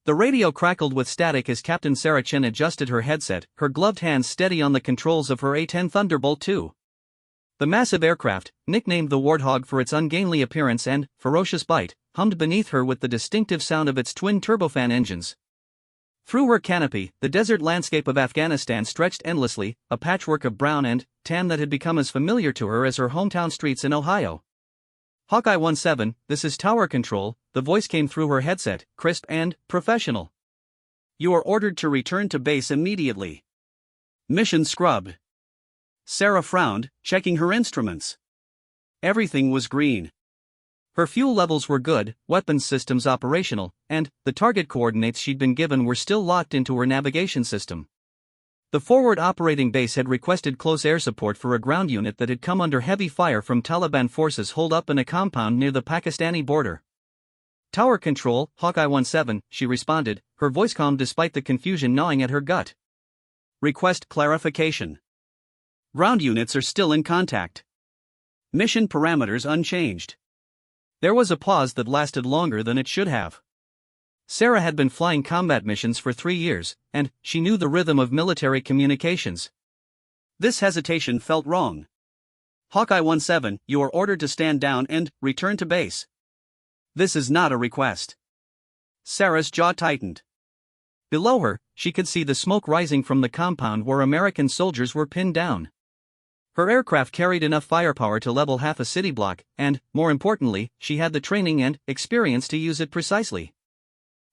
The radio crackled with static as Captain Sarah Chen adjusted her headset, her gloved hands steady on the controls of her A-10 Thunderbolt II. The massive aircraft, nicknamed the Warthog for its ungainly appearance and ferocious bite, hummed beneath her with the distinctive sound of its twin turbofan engines. Through her canopy, the desert landscape of Afghanistan stretched endlessly, a patchwork of brown and tan that had become as familiar to her as her hometown streets in Ohio. Hawkeye 17, this is Tower Control, the voice came through her headset, crisp and professional. You are ordered to return to base immediately. Mission scrubbed. Sarah frowned, checking her instruments. Everything was green. Her fuel levels were good, weapons systems operational, and the target coordinates she'd been given were still locked into her navigation system. The forward operating base had requested close air support for a ground unit that had come under heavy fire from Taliban forces holed up in a compound near the Pakistani border. Tower Control, Hawkeye 17, she responded, her voice calm despite the confusion gnawing at her gut. Request clarification. Ground units are still in contact. Mission parameters unchanged. There was a pause that lasted longer than it should have. Sarah had been flying combat missions for 3 years, and she knew the rhythm of military communications. This hesitation felt wrong. Hawkeye 17, you are ordered to stand down and return to base. This is not a request. Sarah's jaw tightened. Below her, she could see the smoke rising from the compound where American soldiers were pinned down. Her aircraft carried enough firepower to level half a city block, and, more importantly, she had the training and experience to use it precisely.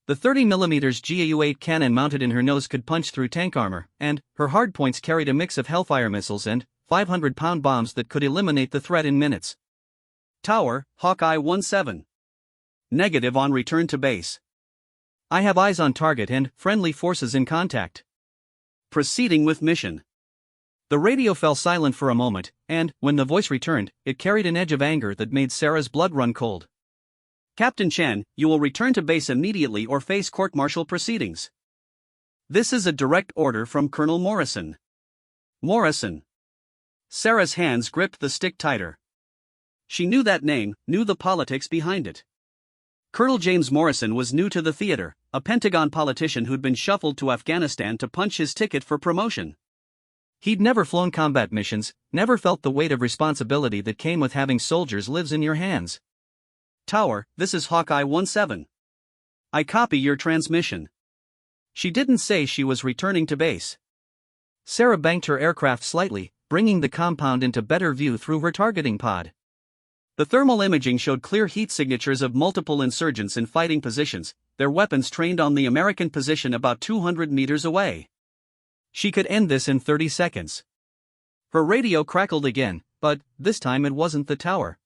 The 30mm GAU-8 cannon mounted in her nose could punch through tank armor, and her hardpoints carried a mix of Hellfire missiles and 500-pound bombs that could eliminate the threat in minutes. Tower, Hawkeye 17. Negative on return to base. I have eyes on target and friendly forces in contact. Proceeding with mission. The radio fell silent for a moment, and, when the voice returned, it carried an edge of anger that made Sarah's blood run cold. Captain Chen, you will return to base immediately or face court-martial proceedings. This is a direct order from Colonel Morrison. Morrison. Sarah's hands gripped the stick tighter. She knew that name, knew the politics behind it. Colonel James Morrison was new to the theater, a Pentagon politician who'd been shuffled to Afghanistan to punch his ticket for promotion. He'd never flown combat missions, never felt the weight of responsibility that came with having soldiers' lives in your hands. Tower, this is Hawkeye 17. I copy your transmission. She didn't say she was returning to base. Sarah banked her aircraft slightly, bringing the compound into better view through her targeting pod. The thermal imaging showed clear heat signatures of multiple insurgents in fighting positions, their weapons trained on the American position about 200 meters away. She could end this in 30 seconds. Her radio crackled again, but this time it wasn't the tower.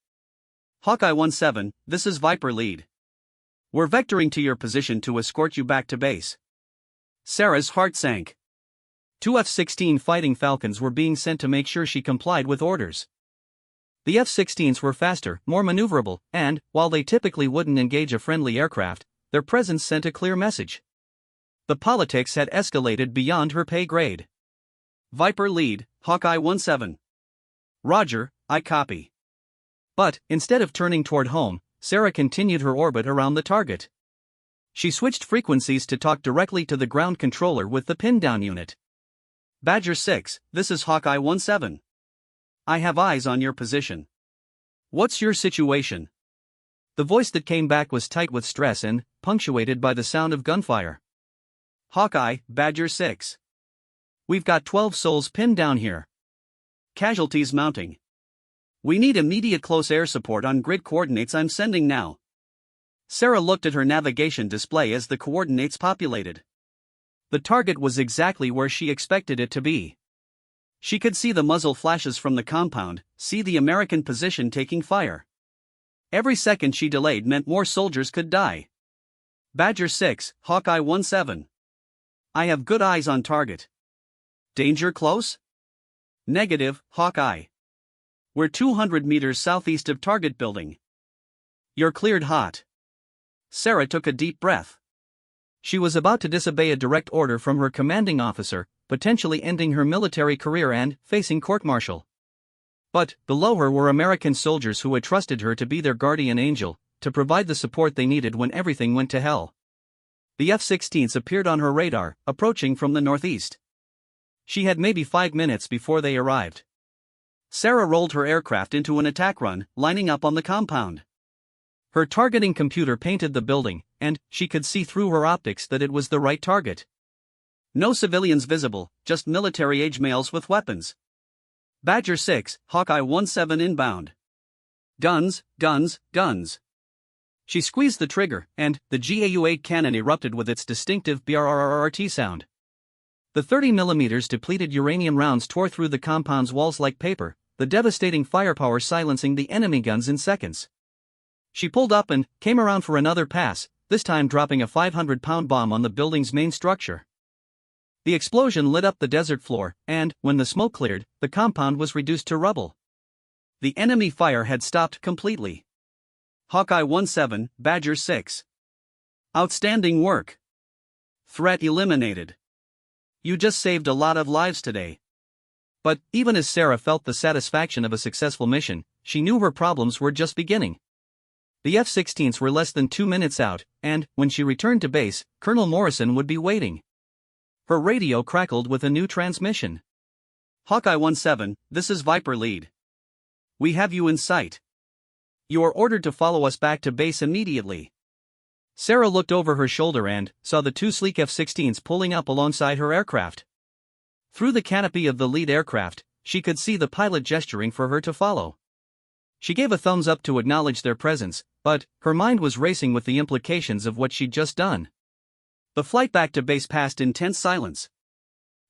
Hawkeye 17, this is Viper Lead. We're vectoring to your position to escort you back to base. Sarah's heart sank. 2 F-16 Fighting Falcons were being sent to make sure she complied with orders. The F-16s were faster, more maneuverable, and, while they typically wouldn't engage a friendly aircraft, their presence sent a clear message. The politics had escalated beyond her pay grade. Viper Lead, Hawkeye 17. Roger, I copy. But, instead of turning toward home, Sarah continued her orbit around the target. She switched frequencies to talk directly to the ground controller with the pin-down unit. Badger 6, this is Hawkeye 17. I have eyes on your position. What's your situation? The voice that came back was tight with stress and punctuated by the sound of gunfire. Hawkeye, Badger 6. We've got 12 souls pinned down here. Casualties mounting. We need immediate close air support on grid coordinates I'm sending now. Sarah looked at her navigation display as the coordinates populated. The target was exactly where she expected it to be. She could see the muzzle flashes from the compound, see the American position taking fire. Every second she delayed meant more soldiers could die. Badger 6, Hawkeye 17. I have good eyes on target. Danger close? Negative, Hawkeye. We're 200 meters southeast of target building. You're cleared hot. Sarah took a deep breath. She was about to disobey a direct order from her commanding officer, potentially ending her military career and facing court-martial. But, below her were American soldiers who had trusted her to be their guardian angel, to provide the support they needed when everything went to hell. The F-16s appeared on her radar, approaching from the northeast. She had maybe 5 minutes before they arrived. Sarah rolled her aircraft into an attack run, lining up on the compound. Her targeting computer painted the building, and she could see through her optics that it was the right target. No civilians visible, just military-age males with weapons. Badger 6, Hawkeye 17 inbound. Guns, guns, guns. She squeezed the trigger, and the GAU-8 cannon erupted with its distinctive BRRRT sound. The 30mm depleted uranium rounds tore through the compound's walls like paper, the devastating firepower silencing the enemy guns in seconds. She pulled up and came around for another pass, this time dropping a 500-pound bomb on the building's main structure. The explosion lit up the desert floor, and, when the smoke cleared, the compound was reduced to rubble. The enemy fire had stopped completely. Hawkeye 17, Badger 6. Outstanding work. Threat eliminated. You just saved a lot of lives today. But, even as Sarah felt the satisfaction of a successful mission, she knew her problems were just beginning. The F-16s were less than 2 minutes out, and, when she returned to base, Colonel Morrison would be waiting. Her radio crackled with a new transmission. Hawkeye 17, this is Viper Lead. We have you in sight. You are ordered to follow us back to base immediately. Sarah looked over her shoulder and saw the 2 sleek F-16s pulling up alongside her aircraft. Through the canopy of the lead aircraft, she could see the pilot gesturing for her to follow. She gave a thumbs up to acknowledge their presence, but her mind was racing with the implications of what she'd just done. The flight back to base passed in tense silence.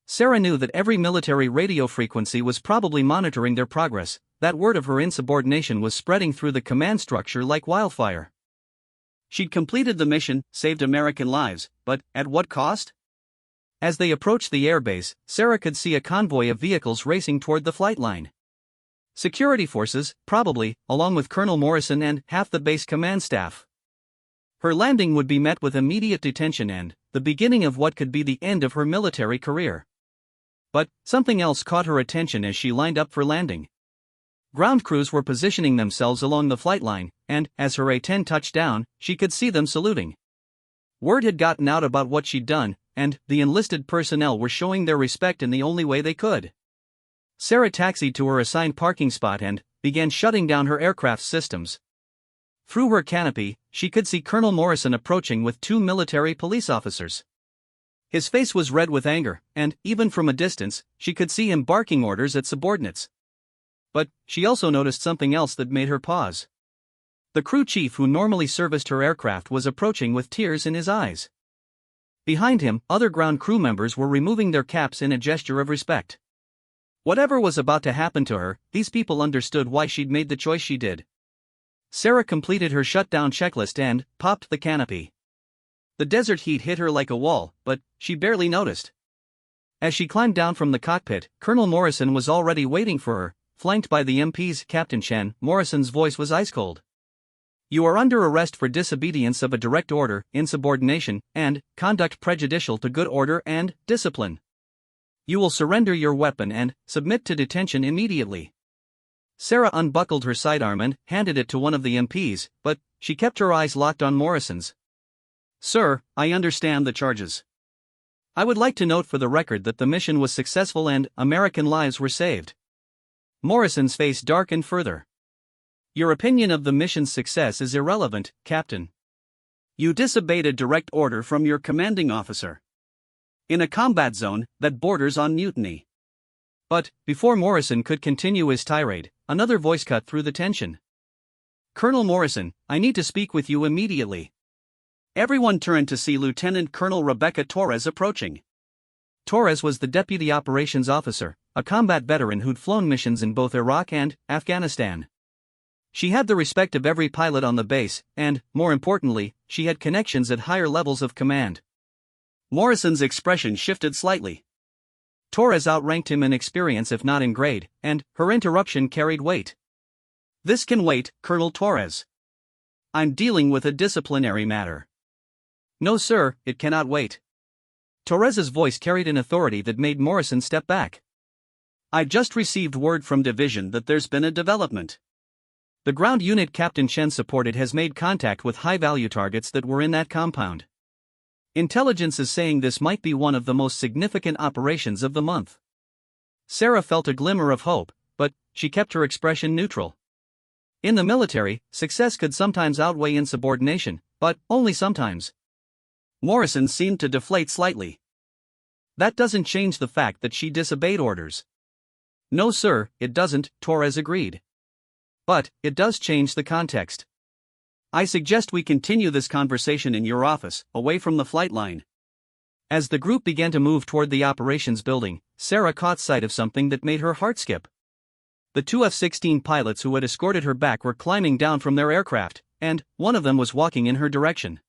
Sarah knew that every military radio frequency was probably monitoring their progress. That word of her insubordination was spreading through the command structure like wildfire. She'd completed the mission, saved American lives, but at what cost? As they approached the airbase, Sarah could see a convoy of vehicles racing toward the flight line. Security forces, probably, along with Colonel Morrison and half the base command staff. Her landing would be met with immediate detention and the beginning of what could be the end of her military career. But something else caught her attention as she lined up for landing. Ground crews were positioning themselves along the flight line, and, as her A-10 touched down, she could see them saluting. Word had gotten out about what she'd done, and the enlisted personnel were showing their respect in the only way they could. Sarah taxied to her assigned parking spot and began shutting down her aircraft's systems. Through her canopy, she could see Colonel Morrison approaching with 2 military police officers. His face was red with anger, and, even from a distance, she could see him barking orders at subordinates. But she also noticed something else that made her pause. The crew chief who normally serviced her aircraft was approaching with tears in his eyes. Behind him, other ground crew members were removing their caps in a gesture of respect. Whatever was about to happen to her, these people understood why she'd made the choice she did. Sarah completed her shutdown checklist and popped the canopy. The desert heat hit her like a wall, but she barely noticed. As she climbed down from the cockpit, Colonel Morrison was already waiting for her, flanked by the MPs. Captain Chen. Morrison's voice was ice cold. You are under arrest for disobedience of a direct order, insubordination, and conduct prejudicial to good order and discipline. You will surrender your weapon and submit to detention immediately. Sarah unbuckled her sidearm and handed it to one of the MPs, but she kept her eyes locked on Morrison's. Sir, I understand the charges. I would like to note for the record that the mission was successful and American lives were saved. Morrison's face darkened further. Your opinion of the mission's success is irrelevant, Captain. You disobeyed a direct order from your commanding officer. In a combat zone that borders on mutiny. But, before Morrison could continue his tirade, another voice cut through the tension. Colonel Morrison, I need to speak with you immediately. Everyone turned to see Lieutenant Colonel Rebecca Torres approaching. Torres was the deputy operations officer, a combat veteran who'd flown missions in both Iraq and Afghanistan. She had the respect of every pilot on the base, and, more importantly, she had connections at higher levels of command. Morrison's expression shifted slightly. Torres outranked him in experience if not in grade, and her interruption carried weight. This can wait, Colonel Torres. I'm dealing with a disciplinary matter. No sir, it cannot wait. Torres's voice carried an authority that made Morrison step back. I just received word from Division that there's been a development. The ground unit Captain Chen supported has made contact with high-value targets that were in that compound. Intelligence is saying this might be one of the most significant operations of the month. Sarah felt a glimmer of hope, but she kept her expression neutral. In the military, success could sometimes outweigh insubordination, but only sometimes. Morrison seemed to deflate slightly. That doesn't change the fact that she disobeyed orders. No sir, it doesn't, Torres agreed. But it does change the context. I suggest we continue this conversation in your office, away from the flight line. As the group began to move toward the operations building, Sarah caught sight of something that made her heart skip. The two F-16 pilots who had escorted her back were climbing down from their aircraft, and one of them was walking in her direction.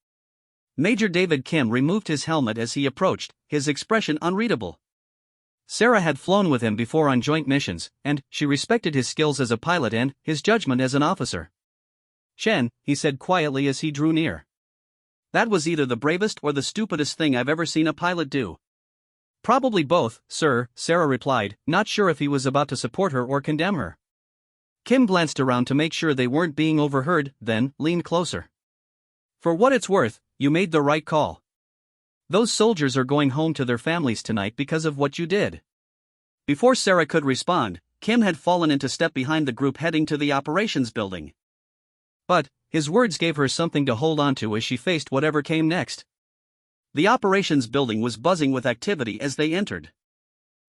Major David Kim removed his helmet as he approached, his expression unreadable. Sarah had flown with him before on joint missions, and she respected his skills as a pilot and his judgment as an officer. Chen, he said quietly as he drew near. That was either the bravest or the stupidest thing I've ever seen a pilot do. Probably both, sir, Sarah replied, not sure if he was about to support her or condemn her. Kim glanced around to make sure they weren't being overheard, then leaned closer. For what it's worth, you made the right call. Those soldiers are going home to their families tonight because of what you did. Before Sarah could respond, Kim had fallen into step behind the group heading to the operations building. But his words gave her something to hold on to as she faced whatever came next. The operations building was buzzing with activity as they entered.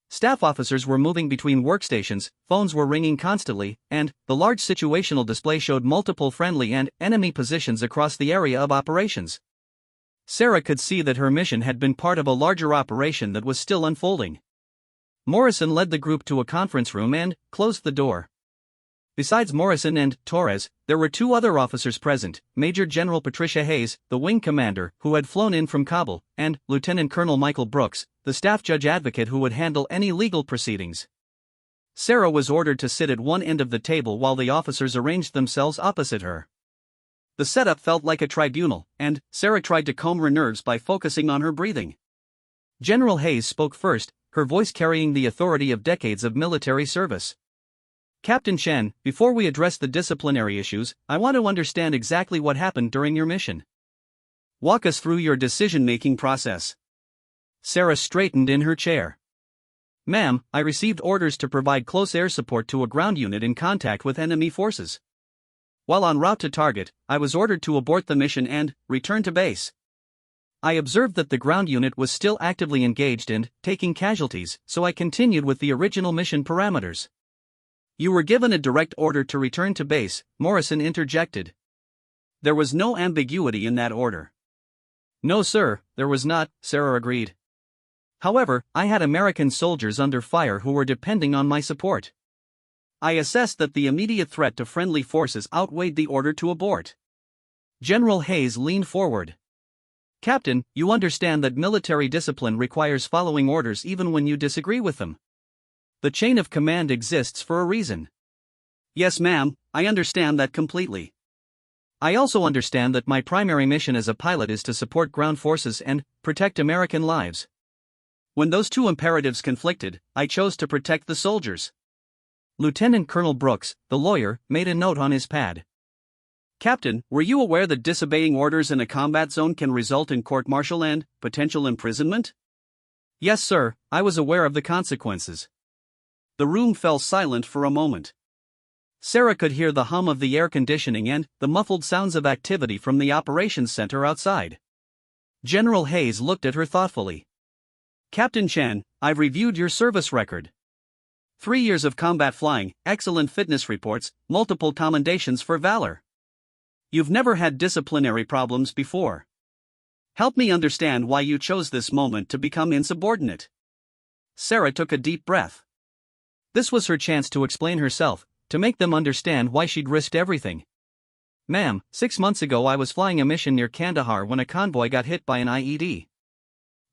Staff officers were moving between workstations, phones were ringing constantly, and the large situational display showed multiple friendly and enemy positions across the area of operations. Sarah could see that her mission had been part of a larger operation that was still unfolding. Morrison led the group to a conference room and closed the door. Besides Morrison and Torres, there were two other officers present, Major General Patricia Hayes, the wing commander, who had flown in from Kabul, and Lieutenant Colonel Michael Brooks, the staff judge advocate who would handle any legal proceedings. Sarah was ordered to sit at one end of the table while the officers arranged themselves opposite her. The setup felt like a tribunal, and Sarah tried to calm her nerves by focusing on her breathing. General Hayes spoke first, her voice carrying the authority of decades of military service. Captain Chen, before we address the disciplinary issues, I want to understand exactly what happened during your mission. Walk us through your decision-making process. Sarah straightened in her chair. Ma'am, I received orders to provide close air support to a ground unit in contact with enemy forces. While en route to target, I was ordered to abort the mission and return to base. I observed that the ground unit was still actively engaged and taking casualties, so I continued with the original mission parameters. You were given a direct order to return to base, Morrison interjected. There was no ambiguity in that order. No sir, there was not, Sarah agreed. However, I had American soldiers under fire who were depending on my support. I assessed that the immediate threat to friendly forces outweighed the order to abort. General Hayes leaned forward. Captain, you understand that military discipline requires following orders even when you disagree with them. The chain of command exists for a reason. Yes, ma'am, I understand that completely. I also understand that my primary mission as a pilot is to support ground forces and protect American lives. When those two imperatives conflicted, I chose to protect the soldiers. Lieutenant Colonel Brooks, the lawyer, made a note on his pad. Captain, were you aware that disobeying orders in a combat zone can result in court-martial and potential imprisonment? Yes, sir, I was aware of the consequences. The room fell silent for a moment. Sarah could hear the hum of the air conditioning and the muffled sounds of activity from the operations center outside. General Hayes looked at her thoughtfully. Captain Chen, I've reviewed your service record. 3 years of combat flying, excellent fitness reports, multiple commendations for valor. You've never had disciplinary problems before. Help me understand why you chose this moment to become insubordinate. Sarah took a deep breath. This was her chance to explain herself, to make them understand why she'd risked everything. Ma'am, 6 months ago I was flying a mission near Kandahar when a convoy got hit by an IED.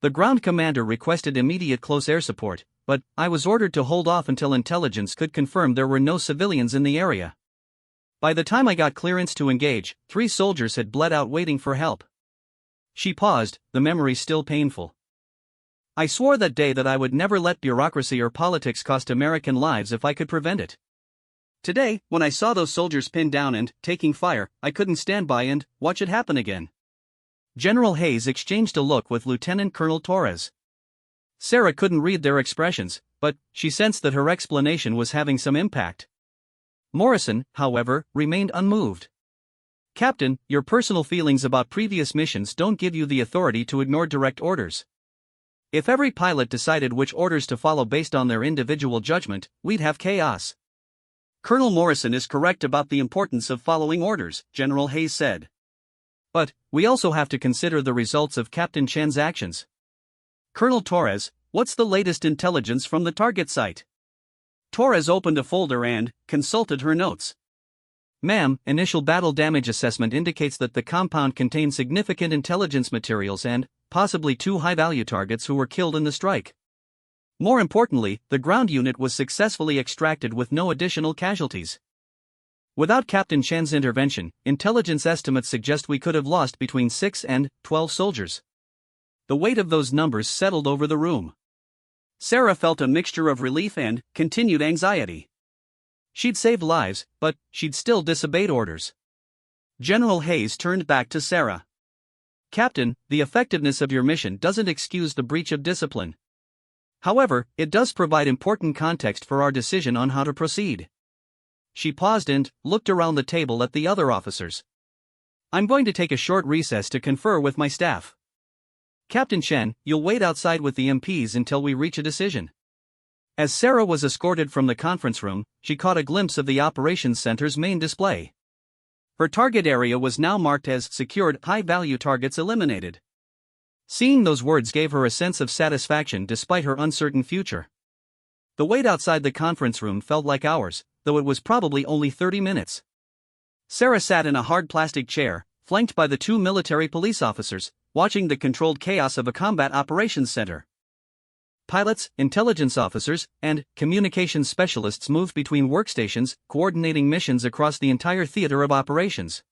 The ground commander requested immediate close air support, but I was ordered to hold off until intelligence could confirm there were no civilians in the area. By the time I got clearance to engage, 3 soldiers had bled out waiting for help. She paused, the memory still painful. I swore that day that I would never let bureaucracy or politics cost American lives if I could prevent it. Today, when I saw those soldiers pinned down and taking fire, I couldn't stand by and watch it happen again. General Hayes exchanged a look with Lieutenant Colonel Torres. Sarah couldn't read their expressions, but she sensed that her explanation was having some impact. Morrison, however, remained unmoved. "Captain, your personal feelings about previous missions don't give you the authority to ignore direct orders. If every pilot decided which orders to follow based on their individual judgment, we'd have chaos." "Colonel Morrison is correct about the importance of following orders," General Hayes said. "But we also have to consider the results of Captain Chen's actions. Colonel Torres, what's the latest intelligence from the target site?" Torres opened a folder and consulted her notes. "Ma'am, initial battle damage assessment indicates that the compound contained significant intelligence materials and, possibly 2 high-value targets who were killed in the strike. More importantly, the ground unit was successfully extracted with no additional casualties. Without Captain Chen's intervention, intelligence estimates suggest we could have lost between 6 and 12 soldiers." The weight of those numbers settled over the room. Sarah felt a mixture of relief and continued anxiety. She'd saved lives, but she'd still disobeyed orders. General Hayes turned back to Sarah. "Captain, the effectiveness of your mission doesn't excuse the breach of discipline. However, it does provide important context for our decision on how to proceed." She paused and looked around the table at the other officers. "I'm going to take a short recess to confer with my staff. Captain Chen, you'll wait outside with the MPs until we reach a decision." As Sarah was escorted from the conference room, she caught a glimpse of the operations center's main display. Her target area was now marked as secured, high-value targets eliminated. Seeing those words gave her a sense of satisfaction despite her uncertain future. The wait outside the conference room felt like hours, though it was probably only 30 minutes. Sarah sat in a hard plastic chair, flanked by the 2 military police officers, watching the controlled chaos of a combat operations center. Pilots, intelligence officers, and communications specialists moved between workstations, coordinating missions across the entire theater of operations.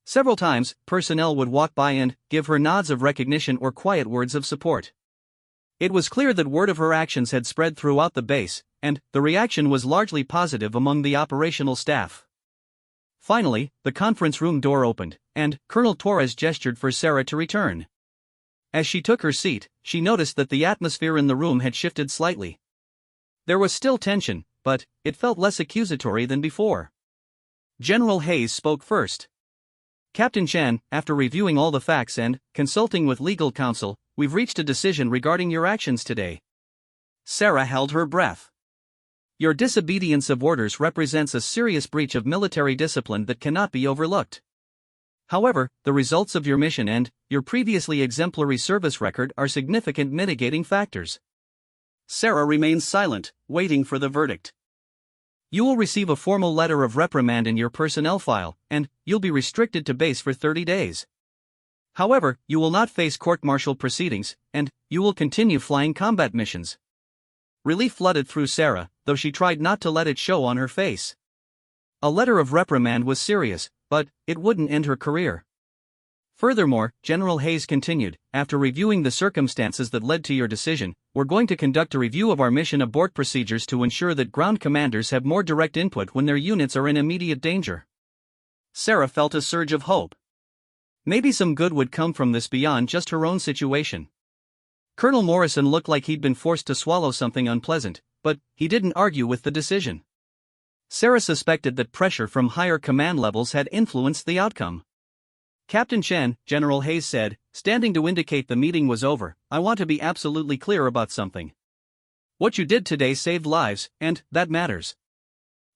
Several times, personnel would walk by and give her nods of recognition or quiet words of support. It was clear that word of her actions had spread throughout the base, and the reaction was largely positive among the operational staff. Finally, the conference room door opened, and Colonel Torres gestured for Sarah to return. As she took her seat, she noticed that the atmosphere in the room had shifted slightly. There was still tension, but it felt less accusatory than before. General Hayes spoke first. "Captain Chen, after reviewing all the facts and consulting with legal counsel, we've reached a decision regarding your actions today." Sarah held her breath. "Your disobedience of orders represents a serious breach of military discipline that cannot be overlooked. However, the results of your mission and your previously exemplary service record are significant mitigating factors." Sarah remained silent, waiting for the verdict. "You will receive a formal letter of reprimand in your personnel file, and you'll be restricted to base for 30 days. However, you will not face court-martial proceedings, and you will continue flying combat missions." Relief flooded through Sarah, though she tried not to let it show on her face. A letter of reprimand was serious, but it wouldn't end her career. Furthermore, General Hayes continued, "After reviewing the circumstances that led to your decision, we're going to conduct a review of our mission abort procedures to ensure that ground commanders have more direct input when their units are in immediate danger." Sarah felt a surge of hope. Maybe some good would come from this beyond just her own situation. Colonel Morrison looked like he'd been forced to swallow something unpleasant, but he didn't argue with the decision. Sarah suspected that pressure from higher command levels had influenced the outcome. "Captain Chen," General Hayes said, standing to indicate the meeting was over, "I want to be absolutely clear about something. What you did today saved lives, and that matters.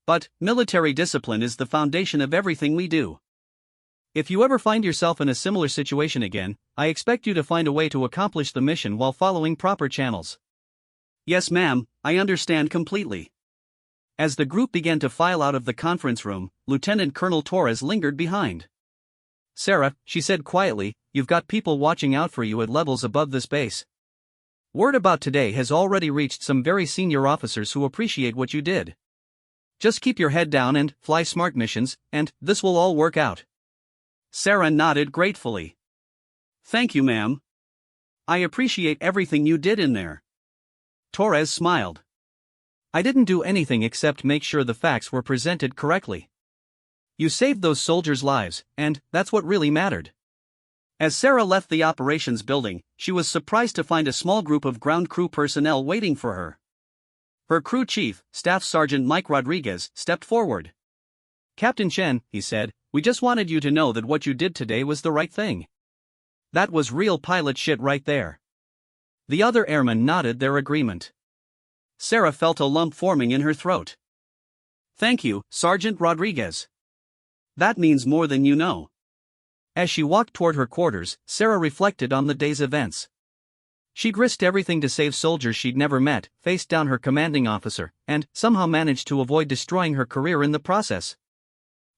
But military discipline is the foundation of everything we do. If you ever find yourself in a similar situation again, I expect you to find a way to accomplish the mission while following proper channels." "Yes, ma'am, I understand completely." As the group began to file out of the conference room, Lieutenant Colonel Torres lingered behind. "Sarah," she said quietly, "you've got people watching out for you at levels above this base. Word about today has already reached some very senior officers who appreciate what you did. Just keep your head down and fly smart missions, and this will all work out." Sarah nodded gratefully. "Thank you, ma'am. I appreciate everything you did in there." Torres smiled. "I didn't do anything except make sure the facts were presented correctly. You saved those soldiers' lives, and that's what really mattered. As Sarah left the operations building, she was surprised to find a small group of ground crew personnel waiting for her. Her crew chief, Staff Sergeant Mike Rodriguez, stepped forward. "Captain Chen," he said, "we just wanted you to know that what you did today was the right thing. That was real pilot shit right there." The other airmen nodded their agreement. Sarah felt a lump forming in her throat. "Thank you, Sergeant Rodriguez. That means more than you know." As she walked toward her quarters, Sarah reflected on the day's events. She'd risked everything to save soldiers she'd never met, faced down her commanding officer, and somehow managed to avoid destroying her career in the process.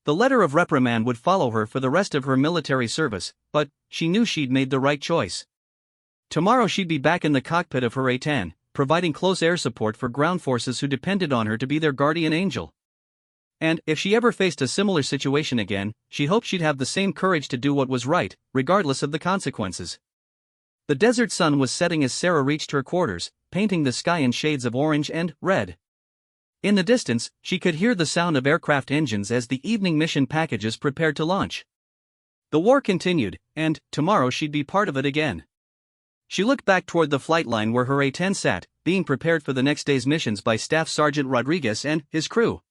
The letter of reprimand would follow her for the rest of her military service, but she knew she'd made the right choice. Tomorrow she'd be back in the cockpit of her A-10, providing close air support for ground forces who depended on her to be their guardian angel. And if she ever faced a similar situation again, she hoped she'd have the same courage to do what was right, regardless of the consequences. The desert sun was setting as Sarah reached her quarters, painting the sky in shades of orange and red. In the distance, she could hear the sound of aircraft engines as the evening mission packages prepared to launch. The war continued, and tomorrow she'd be part of it again. She looked back toward the flight line where her A-10 sat, being prepared for the next day's missions by Staff Sergeant Rodriguez and his crew.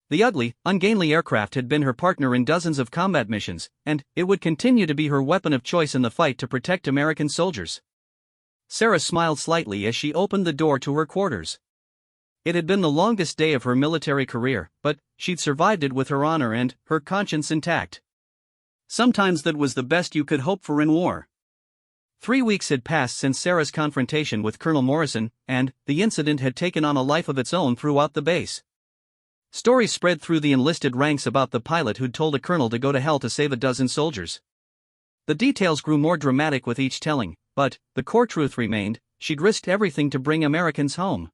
The ugly, ungainly aircraft had been her partner in dozens of combat missions, and it would continue to be her weapon of choice in the fight to protect American soldiers. Sarah smiled slightly as she opened the door to her quarters. It had been the longest day of her military career, but she'd survived it with her honor and her conscience intact. Sometimes that was the best you could hope for in war. 3 weeks had passed since Sarah's confrontation with Colonel Morrison, and the incident had taken on a life of its own throughout the base. Stories spread through the enlisted ranks about the pilot who'd told a colonel to go to hell to save a dozen soldiers. The details grew more dramatic with each telling, but the core truth remained: she'd risked everything to bring Americans home.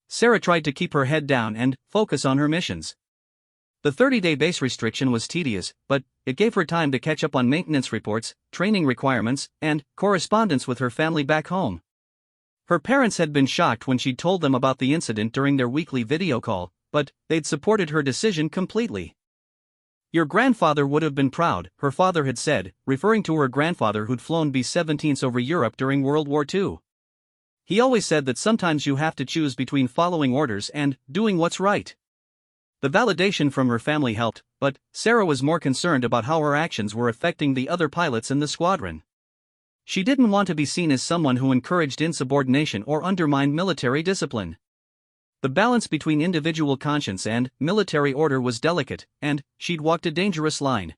Sarah tried to keep her head down and focus on her missions. The 30-day base restriction was tedious, but it gave her time to catch up on maintenance reports, training requirements, and correspondence with her family back home. Her parents had been shocked when she'd told them about the incident during their weekly video call, but they'd supported her decision completely. "Your grandfather would have been proud," her father had said, referring to her grandfather who'd flown B-17s over Europe during World War II. He always said that sometimes you have to choose between following orders and doing what's right. The validation from her family helped, but Sarah was more concerned about how her actions were affecting the other pilots in the squadron. She didn't want to be seen as someone who encouraged insubordination or undermined military discipline. The balance between individual conscience and military order was delicate, and she'd walked a dangerous line.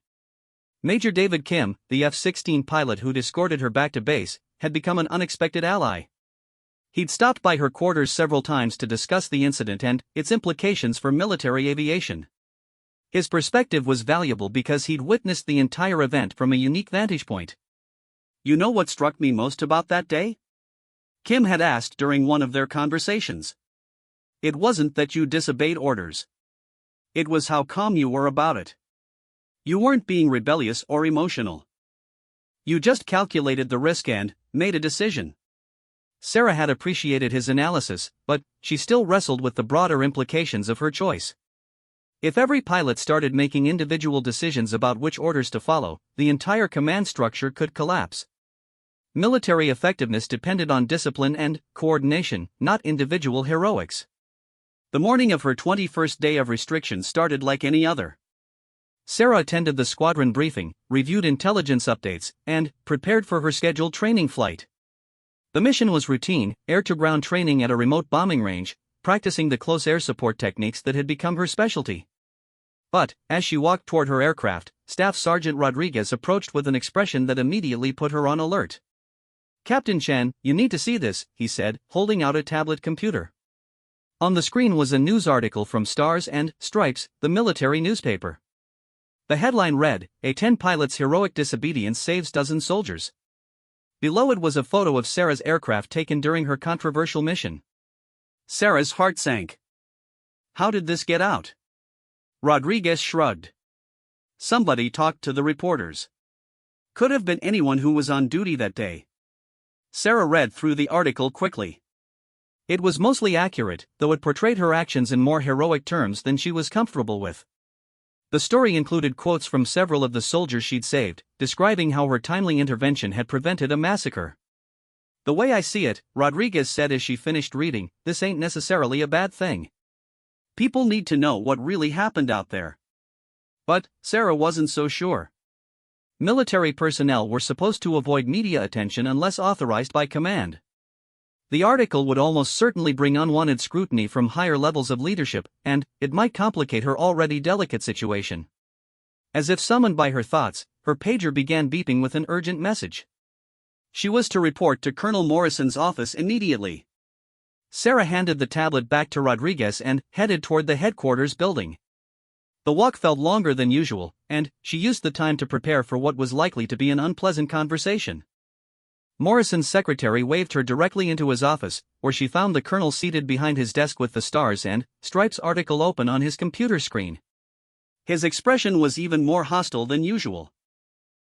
Major David Kim, the F-16 pilot who'd escorted her back to base, had become an unexpected ally. He'd stopped by her quarters several times to discuss the incident and its implications for military aviation. His perspective was valuable because he'd witnessed the entire event from a unique vantage point. "You know what struck me most about that day?" Kim had asked during one of their conversations. "It wasn't that you disobeyed orders. It was how calm you were about it. You weren't being rebellious or emotional. You just calculated the risk and made a decision." Sarah had appreciated his analysis, but she still wrestled with the broader implications of her choice. If every pilot started making individual decisions about which orders to follow, the entire command structure could collapse. Military effectiveness depended on discipline and coordination, not individual heroics. The morning of her 21st day of restriction started like any other. Sarah attended the squadron briefing, reviewed intelligence updates, and prepared for her scheduled training flight. The mission was routine, air-to-ground training at a remote bombing range, practicing the close air support techniques that had become her specialty. But, as she walked toward her aircraft, Staff Sergeant Rodriguez approached with an expression that immediately put her on alert. "Captain Chen, you need to see this," he said, holding out a tablet computer. On the screen was a news article from Stars and Stripes, the military newspaper. The headline read, "A-10 pilot's heroic disobedience saves dozen soldiers." Below it was a photo of Sarah's aircraft taken during her controversial mission. Sarah's heart sank. How did this get out? Rodriguez shrugged. Somebody talked to the reporters. Could have been anyone who was on duty that day. Sarah read through the article quickly. It was mostly accurate, though it portrayed her actions in more heroic terms than she was comfortable with. The story included quotes from several of the soldiers she'd saved, describing how her timely intervention had prevented a massacre. "The way I see it," Rodriguez said as she finished reading, "this ain't necessarily a bad thing. People need to know what really happened out there." But Sarah wasn't so sure. Military personnel were supposed to avoid media attention unless authorized by command. The article would almost certainly bring unwanted scrutiny from higher levels of leadership, and it might complicate her already delicate situation. As if summoned by her thoughts, her pager began beeping with an urgent message. She was to report to Colonel Morrison's office immediately. Sarah handed the tablet back to Rodriguez and headed toward the headquarters building. The walk felt longer than usual, and she used the time to prepare for what was likely to be an unpleasant conversation. Morrison's secretary waved her directly into his office, where she found the colonel seated behind his desk with the Stars and Stripes article open on his computer screen. His expression was even more hostile than usual.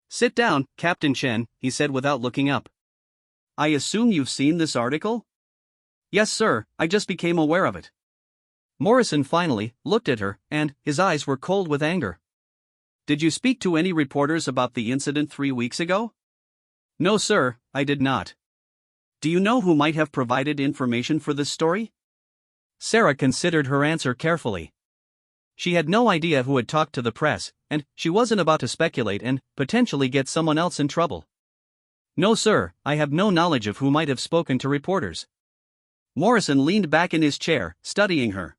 "Sit down, Captain Chen," he said without looking up. "I assume you've seen this article?" "Yes, sir, I just became aware of it." Morrison finally looked at her, and his eyes were cold with anger. "Did you speak to any reporters about the incident 3 weeks ago?" "No, sir, I did not." "Do you know who might have provided information for this story?" Sarah considered her answer carefully. She had no idea who had talked to the press, and she wasn't about to speculate and potentially get someone else in trouble. "No, sir, I have no knowledge of who might have spoken to reporters." Morrison leaned back in his chair, studying her.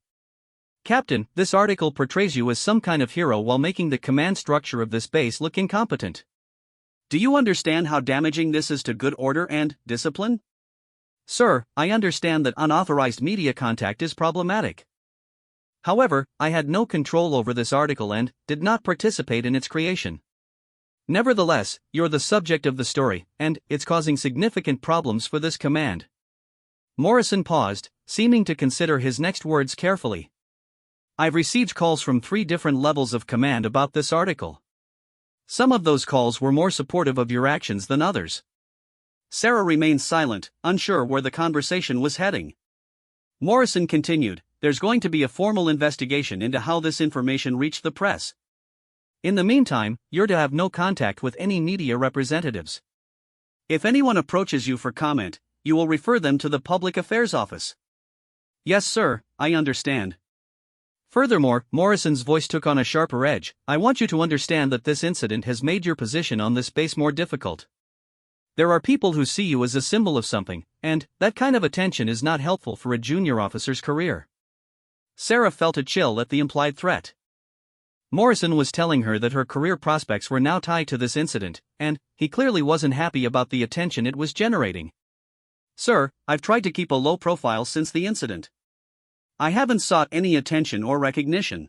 "Captain, this article portrays you as some kind of hero while making the command structure of this base look incompetent. Do you understand how damaging this is to good order and discipline?" "Sir, I understand that unauthorized media contact is problematic. However, I had no control over this article and did not participate in its creation. Nevertheless, you're the subject of the story, and it's causing significant problems for this command." Morrison paused, seeming to consider his next words carefully. "I've received calls from 3 different levels of command about this article. Some of those calls were more supportive of your actions than others." Sarah remained silent, unsure where the conversation was heading. Morrison continued, "There's going to be a formal investigation into how this information reached the press. In the meantime, you're to have no contact with any media representatives. If anyone approaches you for comment, you will refer them to the Public Affairs Office." "Yes, sir, I understand." Furthermore, Morrison's voice took on a sharper edge, "I want you to understand that this incident has made your position on this base more difficult. There are people who see you as a symbol of something, and that kind of attention is not helpful for a junior officer's career." Sarah felt a chill at the implied threat. Morrison was telling her that her career prospects were now tied to this incident, and he clearly wasn't happy about the attention it was generating. "Sir, I've tried to keep a low profile since the incident. I haven't sought any attention or recognition."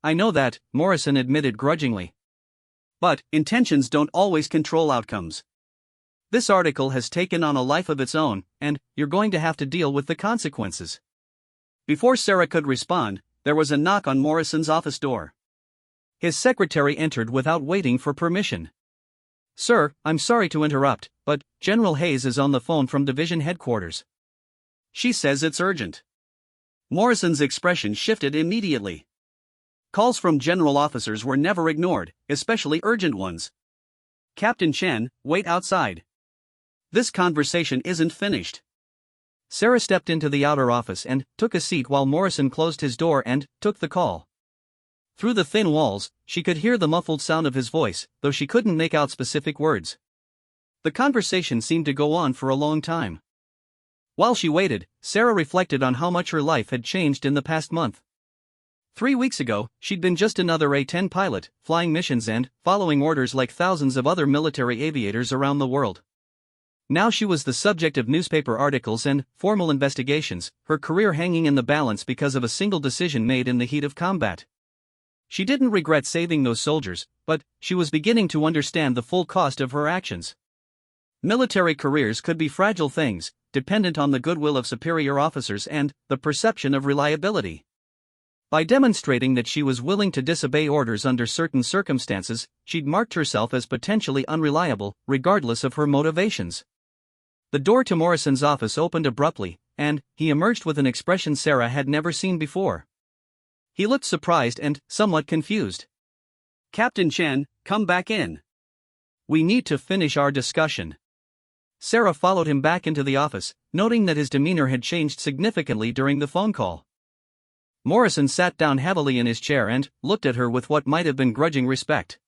"I know that," Morrison admitted grudgingly. "But intentions don't always control outcomes. This article has taken on a life of its own, and you're going to have to deal with the consequences." Before Sarah could respond, there was a knock on Morrison's office door. His secretary entered without waiting for permission. "Sir, I'm sorry to interrupt, but General Hayes is on the phone from division headquarters. She says it's urgent." Morrison's expression shifted immediately. Calls from general officers were never ignored, especially urgent ones. "Captain Chen, wait outside. This conversation isn't finished." Sarah stepped into the outer office and took a seat while Morrison closed his door and took the call. Through the thin walls, she could hear the muffled sound of his voice, though she couldn't make out specific words. The conversation seemed to go on for a long time. While she waited, Sarah reflected on how much her life had changed in the past month. 3 weeks ago, she'd been just another A-10 pilot, flying missions and following orders like thousands of other military aviators around the world. Now she was the subject of newspaper articles and formal investigations, her career hanging in the balance because of a single decision made in the heat of combat. She didn't regret saving those soldiers, but she was beginning to understand the full cost of her actions. Military careers could be fragile things, dependent on the goodwill of superior officers and the perception of reliability. By demonstrating that she was willing to disobey orders under certain circumstances, she'd marked herself as potentially unreliable, regardless of her motivations. The door to Morrison's office opened abruptly, and he emerged with an expression Sarah had never seen before. He looked surprised and somewhat confused. Captain Chen, come back in. We need to finish our discussion. Sarah followed him back into the office, noting that his demeanor had changed significantly during the phone call. Morrison sat down heavily in his chair and looked at her with what might have been grudging respect.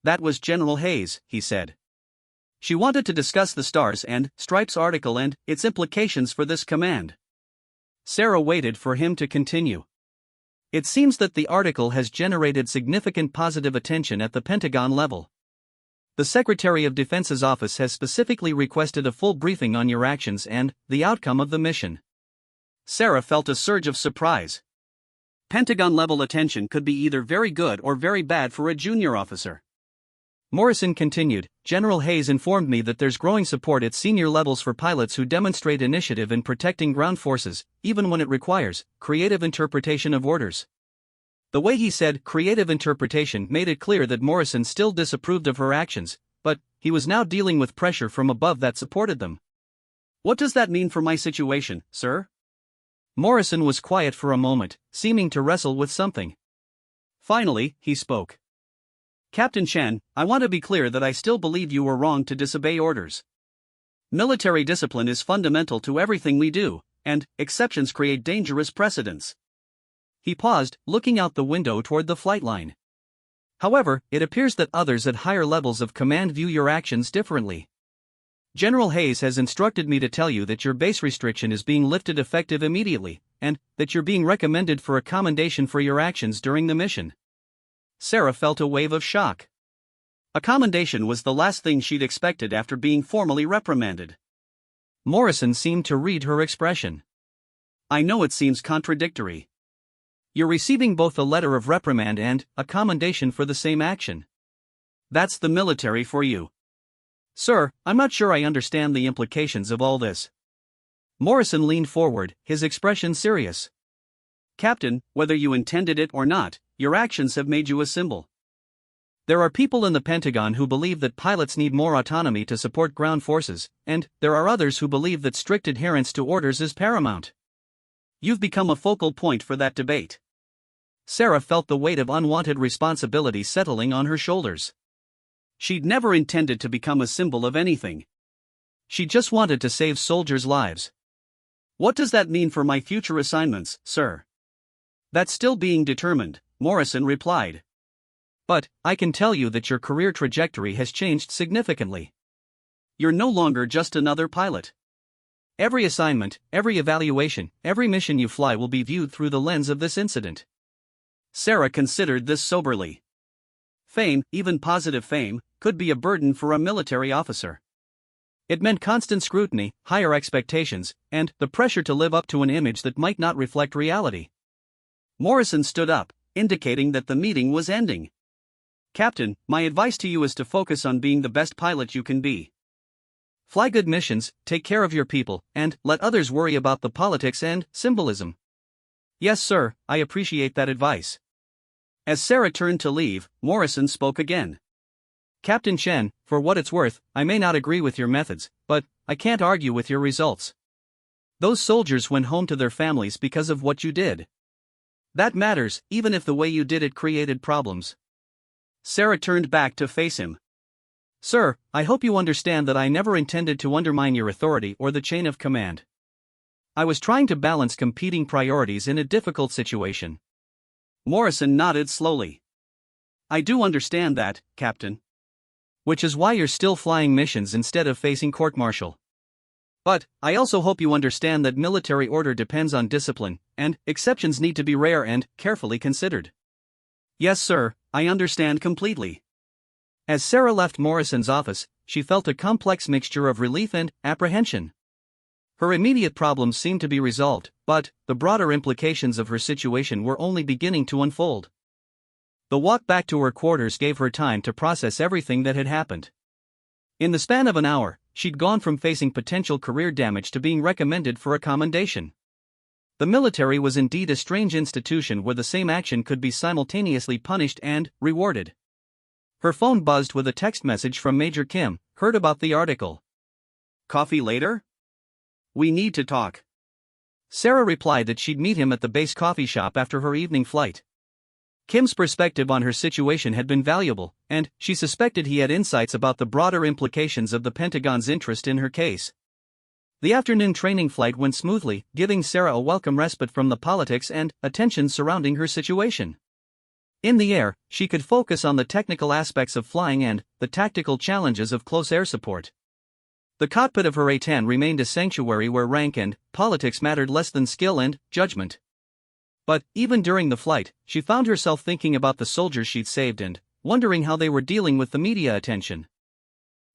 That was General Hayes, he said. She wanted to discuss the Stars and Stripes article and its implications for this command. Sarah waited for him to continue. It seems that the article has generated significant positive attention at the Pentagon level. The Secretary of Defense's office has specifically requested a full briefing on your actions and the outcome of the mission. Sarah felt a surge of surprise. Pentagon-level attention could be either very good or very bad for a junior officer. Morrison continued, General Hayes informed me that there's growing support at senior levels for pilots who demonstrate initiative in protecting ground forces, even when it requires creative interpretation of orders. The way he said creative interpretation made it clear that Morrison still disapproved of her actions, but he was now dealing with pressure from above that supported them. What does that mean for my situation, sir? Morrison was quiet for a moment, seeming to wrestle with something. Finally, he spoke. Captain Chen, I want to be clear that I still believe you were wrong to disobey orders. Military discipline is fundamental to everything we do, and exceptions create dangerous precedents. He paused, looking out the window toward the flight line. However, it appears that others at higher levels of command view your actions differently. General Hayes has instructed me to tell you that your base restriction is being lifted effective immediately, and that you're being recommended for a commendation for your actions during the mission. Sarah felt a wave of shock. A commendation was the last thing she'd expected after being formally reprimanded. Morrison seemed to read her expression. I know it seems contradictory. You're receiving both a letter of reprimand and a commendation for the same action. That's the military for you. Sir, I'm not sure I understand the implications of all this. Morrison leaned forward, his expression serious. Captain, whether you intended it or not, your actions have made you a symbol. There are people in the Pentagon who believe that pilots need more autonomy to support ground forces, and there are others who believe that strict adherence to orders is paramount. You've become a focal point for that debate. Sarah felt the weight of unwanted responsibility settling on her shoulders. She'd never intended to become a symbol of anything. She just wanted to save soldiers' lives. What does that mean for my future assignments, sir? That's still being determined, Morrison replied. But I can tell you that your career trajectory has changed significantly. You're no longer just another pilot. Every assignment, every evaluation, every mission you fly will be viewed through the lens of this incident. Sarah considered this soberly. Fame, even positive fame, could be a burden for a military officer. It meant constant scrutiny, higher expectations, and the pressure to live up to an image that might not reflect reality. Morrison stood up, indicating that the meeting was ending. Captain, my advice to you is to focus on being the best pilot you can be. Fly good missions, take care of your people, and let others worry about the politics and symbolism. Yes, sir, I appreciate that advice. As Sarah turned to leave, Morrison spoke again. Captain Chen, for what it's worth, I may not agree with your methods, but I can't argue with your results. Those soldiers went home to their families because of what you did. That matters, even if the way you did it created problems. Sarah turned back to face him. Sir, I hope you understand that I never intended to undermine your authority or the chain of command. I was trying to balance competing priorities in a difficult situation. Morrison nodded slowly. I do understand that, Captain. Which is why you're still flying missions instead of facing court-martial. But I also hope you understand that military order depends on discipline, and exceptions need to be rare and carefully considered. Yes, sir, I understand completely. As Sarah left Morrison's office, she felt a complex mixture of relief and apprehension. Her immediate problems seemed to be resolved, but the broader implications of her situation were only beginning to unfold. The walk back to her quarters gave her time to process everything that had happened. In the span of an hour, she'd gone from facing potential career damage to being recommended for a commendation. The military was indeed a strange institution where the same action could be simultaneously punished and rewarded. Her phone buzzed with a text message from Major Kim, heard about the article. Coffee later? We need to talk. Sarah replied that she'd meet him at the base coffee shop after her evening flight. Kim's perspective on her situation had been valuable, and she suspected he had insights about the broader implications of the Pentagon's interest in her case. The afternoon training flight went smoothly, giving Sarah a welcome respite from the politics and attention surrounding her situation. In the air, she could focus on the technical aspects of flying and the tactical challenges of close air support. The cockpit of her A-10 remained a sanctuary where rank and politics mattered less than skill and judgment. But, even during the flight, she found herself thinking about the soldiers she'd saved and wondering how they were dealing with the media attention.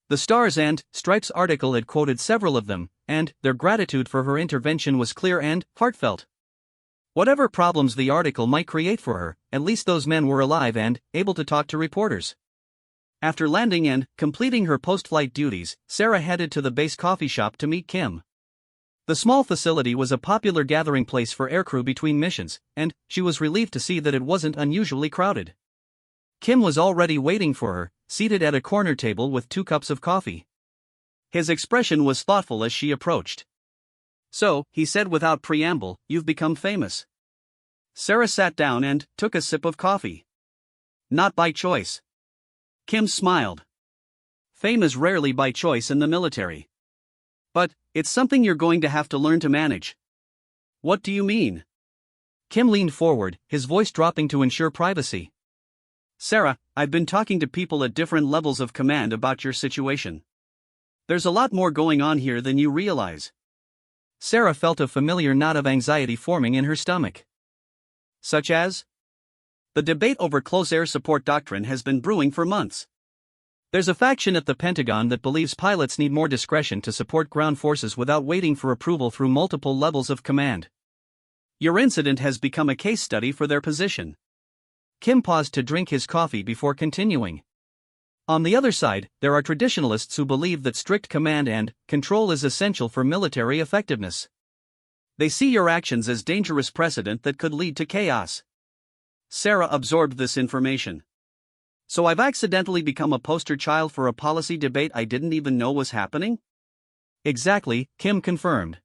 The Stars and Stripes article had quoted several of them, and their gratitude for her intervention was clear and heartfelt. Whatever problems the article might create for her, at least those men were alive and able to talk to reporters. After landing and completing her post-flight duties, Sarah headed to the base coffee shop to meet Kim. The small facility was a popular gathering place for aircrew between missions, and she was relieved to see that it wasn't unusually crowded. Kim was already waiting for her, seated at a corner table with 2 cups of coffee. His expression was thoughtful as she approached. "So," he said without preamble, "you've become famous." Sarah sat down and took a sip of coffee. "Not by choice." Kim smiled. "Fame is rarely by choice in the military. But it's something you're going to have to learn to manage." "What do you mean?" Kim leaned forward, his voice dropping to ensure privacy. "Sarah, I've been talking to people at different levels of command about your situation. There's a lot more going on here than you realize." Sarah felt a familiar knot of anxiety forming in her stomach. "Such as?" "The debate over close air support doctrine has been brewing for months. There's a faction at the Pentagon that believes pilots need more discretion to support ground forces without waiting for approval through multiple levels of command. Your incident has become a case study for their position." Kim paused to drink his coffee before continuing. "On the other side, there are traditionalists who believe that strict command and control is essential for military effectiveness. They see your actions as dangerous precedent that could lead to chaos." Sarah absorbed this information. "So I've accidentally become a poster child for a policy debate I didn't even know was happening?" "Exactly," Kim confirmed.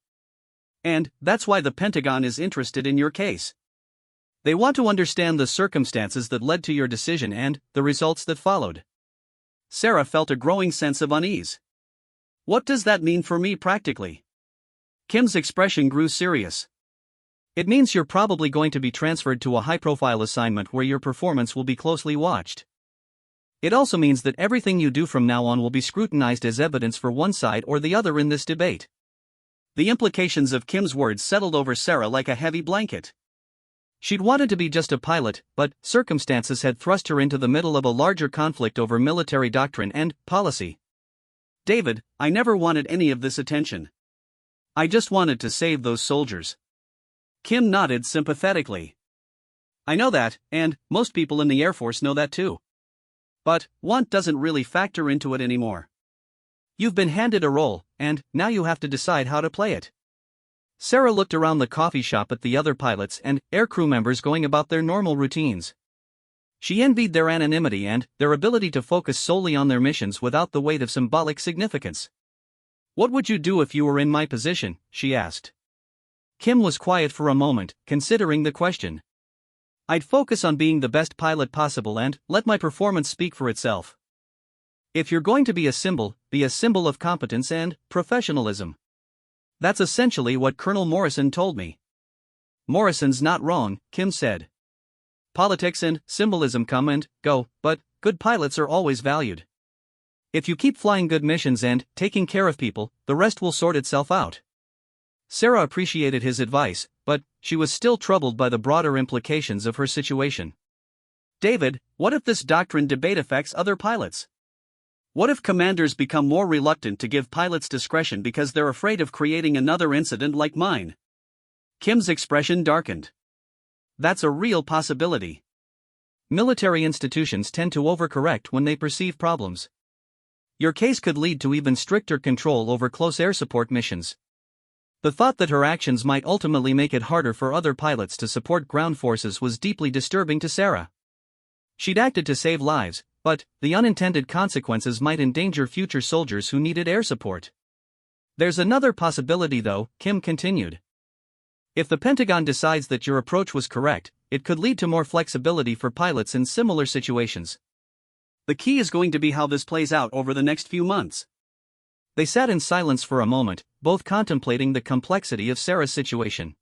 "And that's why the Pentagon is interested in your case. They want to understand the circumstances that led to your decision and the results that followed." Sarah felt a growing sense of unease. "What does that mean for me practically?" Kim's expression grew serious. "It means you're probably going to be transferred to a high-profile assignment where your performance will be closely watched. It also means that everything you do from now on will be scrutinized as evidence for one side or the other in this debate." The implications of Kim's words settled over Sarah like a heavy blanket. She'd wanted to be just a pilot, but circumstances had thrust her into the middle of a larger conflict over military doctrine and policy. "David, I never wanted any of this attention. I just wanted to save those soldiers." Kim nodded sympathetically. "I know that, and most people in the Air Force know that too. But want doesn't really factor into it anymore. You've been handed a role, and now you have to decide how to play it." Sarah looked around the coffee shop at the other pilots and aircrew members going about their normal routines. She envied their anonymity and their ability to focus solely on their missions without the weight of symbolic significance. "What would you do if you were in my position?" she asked. Kim was quiet for a moment, considering the question. "I'd focus on being the best pilot possible and let my performance speak for itself. If you're going to be a symbol of competence and professionalism." That's essentially what Colonel Morrison told me. "Morrison's not wrong," Kim said. "Politics and symbolism come and go, but good pilots are always valued. If you keep flying good missions and taking care of people, the rest will sort itself out." Sarah appreciated his advice, but she was still troubled by the broader implications of her situation. "David, what if this doctrine debate affects other pilots? What if commanders become more reluctant to give pilots discretion because they're afraid of creating another incident like mine?" Kim's expression darkened. "That's a real possibility. Military institutions tend to overcorrect when they perceive problems. Your case could lead to even stricter control over close air support missions." The thought that her actions might ultimately make it harder for other pilots to support ground forces was deeply disturbing to Sarah. She'd acted to save lives, but the unintended consequences might endanger future soldiers who needed air support. "There's another possibility though," Kim continued. If the Pentagon decides that your approach was correct, it could lead to more flexibility for pilots in similar situations. The key is going to be how this plays out over the next few months. They sat in silence for a moment, both contemplating the complexity of Sarah's situation.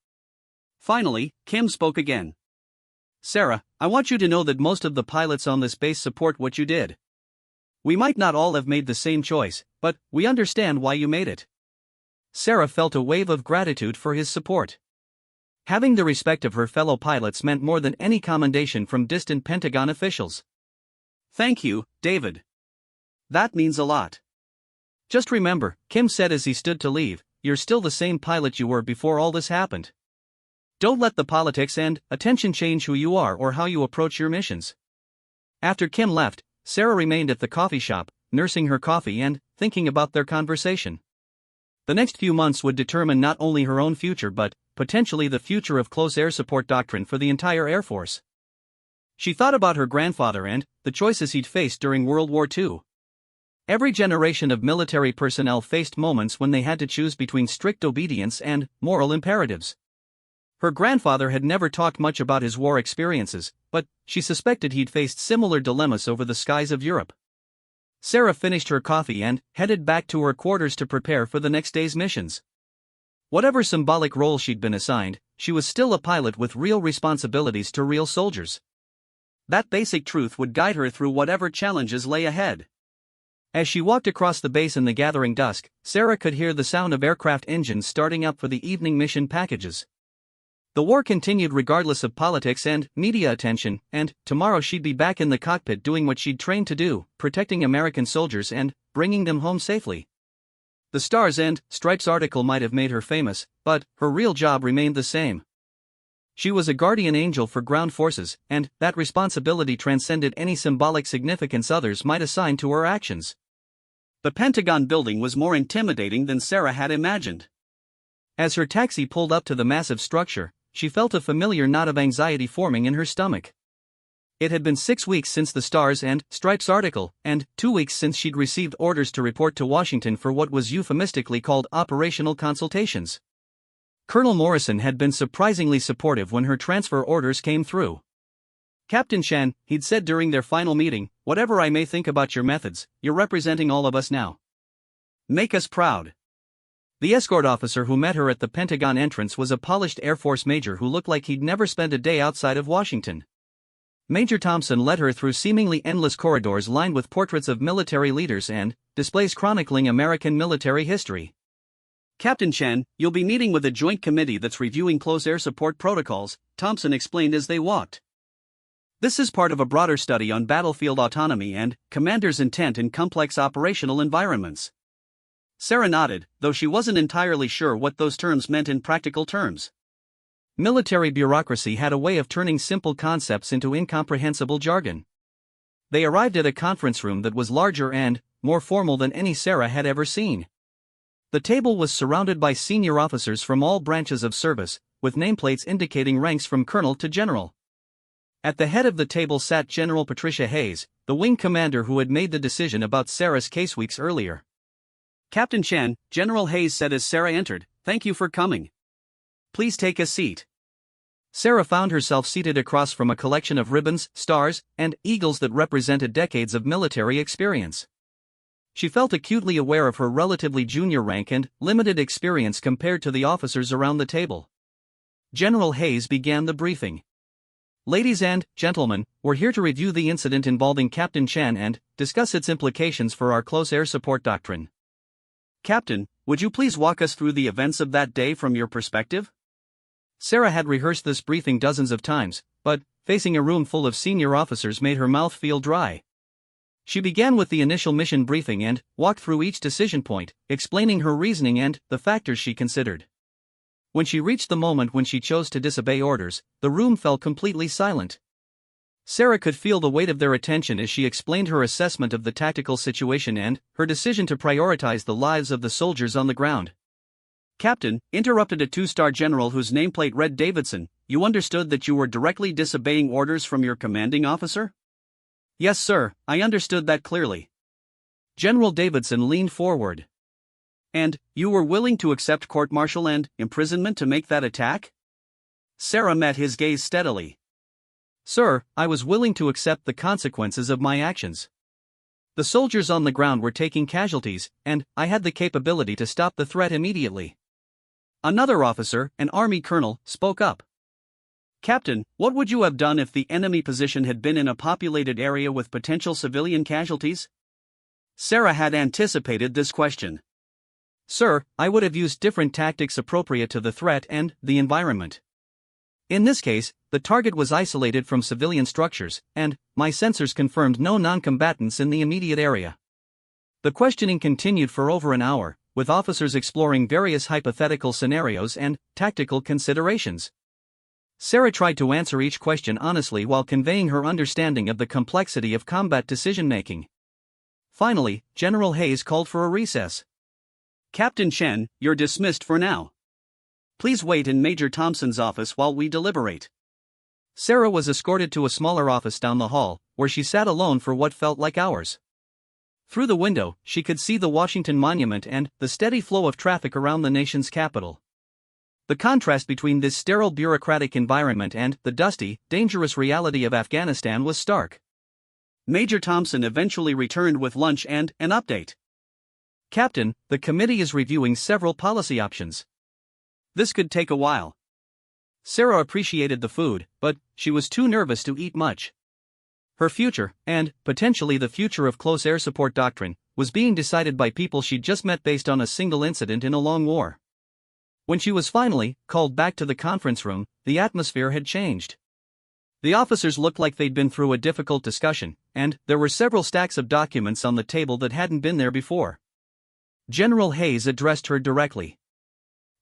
Finally, Kim spoke again. Sarah, I want you to know that most of the pilots on this base support what you did. We might not all have made the same choice, but we understand why you made it. Sarah felt a wave of gratitude for his support. Having the respect of her fellow pilots meant more than any commendation from distant Pentagon officials. Thank you, David. That means a lot. Just remember, Kim said as he stood to leave, you're still the same pilot you were before all this happened. Don't let the politics and attention change who you are or how you approach your missions. After Kim left, Sarah remained at the coffee shop, nursing her coffee and thinking about their conversation. The next few months would determine not only her own future but potentially the future of close air support doctrine for the entire Air Force. She thought about her grandfather and the choices he'd faced during World War II. Every generation of military personnel faced moments when they had to choose between strict obedience and moral imperatives. Her grandfather had never talked much about his war experiences, but she suspected he'd faced similar dilemmas over the skies of Europe. Sarah finished her coffee and headed back to her quarters to prepare for the next day's missions. Whatever symbolic role she'd been assigned, she was still a pilot with real responsibilities to real soldiers. That basic truth would guide her through whatever challenges lay ahead. As she walked across the base in the gathering dusk, Sarah could hear the sound of aircraft engines starting up for the evening mission packages. The war continued regardless of politics and media attention, and tomorrow she'd be back in the cockpit doing what she'd trained to do, protecting American soldiers and bringing them home safely. The Stars and Stripes article might have made her famous, but her real job remained the same. She was a guardian angel for ground forces, and that responsibility transcended any symbolic significance others might assign to her actions. The Pentagon building was more intimidating than Sarah had imagined. As her taxi pulled up to the massive structure, she felt a familiar knot of anxiety forming in her stomach. It had been 6 weeks since the Stars and Stripes article, and 2 weeks since she'd received orders to report to Washington for what was euphemistically called operational consultations. Colonel Morrison had been surprisingly supportive when her transfer orders came through. Captain Chen, he'd said during their final meeting, whatever I may think about your methods, you're representing all of us now. Make us proud. The escort officer who met her at the Pentagon entrance was a polished Air Force major who looked like he'd never spent a day outside of Washington. Major Thompson led her through seemingly endless corridors lined with portraits of military leaders and displays chronicling American military history. Captain Chen, you'll be meeting with a joint committee that's reviewing close air support protocols, Thompson explained as they walked. This is part of a broader study on battlefield autonomy and commander's intent in complex operational environments. Sarah nodded, though she wasn't entirely sure what those terms meant in practical terms. Military bureaucracy had a way of turning simple concepts into incomprehensible jargon. They arrived at a conference room that was larger and more formal than any Sarah had ever seen. The table was surrounded by senior officers from all branches of service, with nameplates indicating ranks from colonel to general. At the head of the table sat General Patricia Hayes, the wing commander who had made the decision about Sarah's case weeks earlier. Captain Chen, General Hayes said as Sarah entered, "Thank you for coming. Please take a seat." Sarah found herself seated across from a collection of ribbons, stars, and eagles that represented decades of military experience. She felt acutely aware of her relatively junior rank and limited experience compared to the officers around the table. General Hayes began the briefing. "Ladies and gentlemen, we're here to review the incident involving Captain Chen and discuss its implications for our close air support doctrine. Captain, would you please walk us through the events of that day from your perspective?" Sarah had rehearsed this briefing dozens of times, but facing a room full of senior officers made her mouth feel dry. She began with the initial mission briefing and walked through each decision point, explaining her reasoning and the factors she considered. When she reached the moment when she chose to disobey orders, the room fell completely silent. Sarah could feel the weight of their attention as she explained her assessment of the tactical situation and her decision to prioritize the lives of the soldiers on the ground. "Captain," interrupted a two-star general whose nameplate read Davidson, "you understood that you were directly disobeying orders from your commanding officer?" "Yes, sir, I understood that clearly." General Davidson leaned forward. "And you were willing to accept court-martial and imprisonment to make that attack?" Sarah met his gaze steadily. Sir, I was willing to accept the consequences of my actions. The soldiers on the ground were taking casualties, and I had the capability to stop the threat immediately. Another officer, an army colonel, spoke up. Captain, what would you have done if the enemy position had been in a populated area with potential civilian casualties? Sarah had anticipated this question. Sir, I would have used different tactics appropriate to the threat and the environment. In this case, the target was isolated from civilian structures, and my sensors confirmed no non-combatants in the immediate area. The questioning continued for over an hour, with officers exploring various hypothetical scenarios and tactical considerations. Sarah tried to answer each question honestly while conveying her understanding of the complexity of combat decision-making. Finally, General Hayes called for a recess. Captain Chen, you're dismissed for now. Please wait in Major Thompson's office while we deliberate. Sarah was escorted to a smaller office down the hall, where she sat alone for what felt like hours. Through the window, she could see the Washington Monument and the steady flow of traffic around the nation's capital. The contrast between this sterile bureaucratic environment and the dusty, dangerous reality of Afghanistan was stark. Major Thompson eventually returned with lunch and an update. Captain, the committee is reviewing several policy options. This could take a while. Sarah appreciated the food, but she was too nervous to eat much. Her future, and potentially the future of close air support doctrine, was being decided by people she'd just met based on a single incident in a long war. When she was finally called back to the conference room, the atmosphere had changed. The officers looked like they'd been through a difficult discussion, and there were several stacks of documents on the table that hadn't been there before. General Hayes addressed her directly.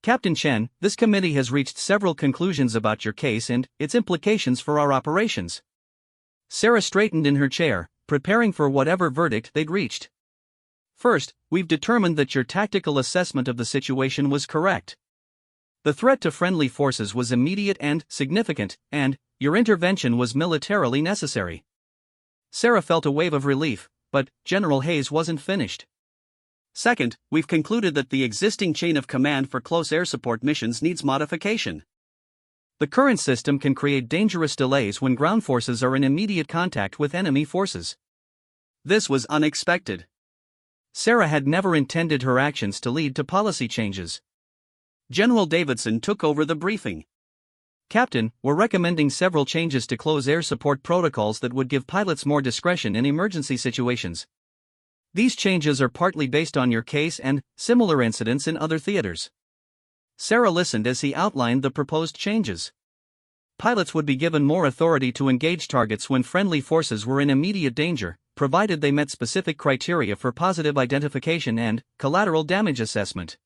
Captain Chen, this committee has reached several conclusions about your case and its implications for our operations. Sarah straightened in her chair, preparing for whatever verdict they'd reached. First, we've determined that your tactical assessment of the situation was correct. The threat to friendly forces was immediate and significant, and your intervention was militarily necessary. Sarah felt a wave of relief, but General Hayes wasn't finished. Second, we've concluded that the existing chain of command for close air support missions needs modification. The current system can create dangerous delays when ground forces are in immediate contact with enemy forces. This was unexpected. Sarah had never intended her actions to lead to policy changes. General Davidson took over the briefing. Captain, we're recommending several changes to close air support protocols that would give pilots more discretion in emergency situations. These changes are partly based on your case and similar incidents in other theaters. Sarah listened as he outlined the proposed changes. Pilots would be given more authority to engage targets when friendly forces were in immediate danger, provided they met specific criteria for positive identification and collateral damage assessment.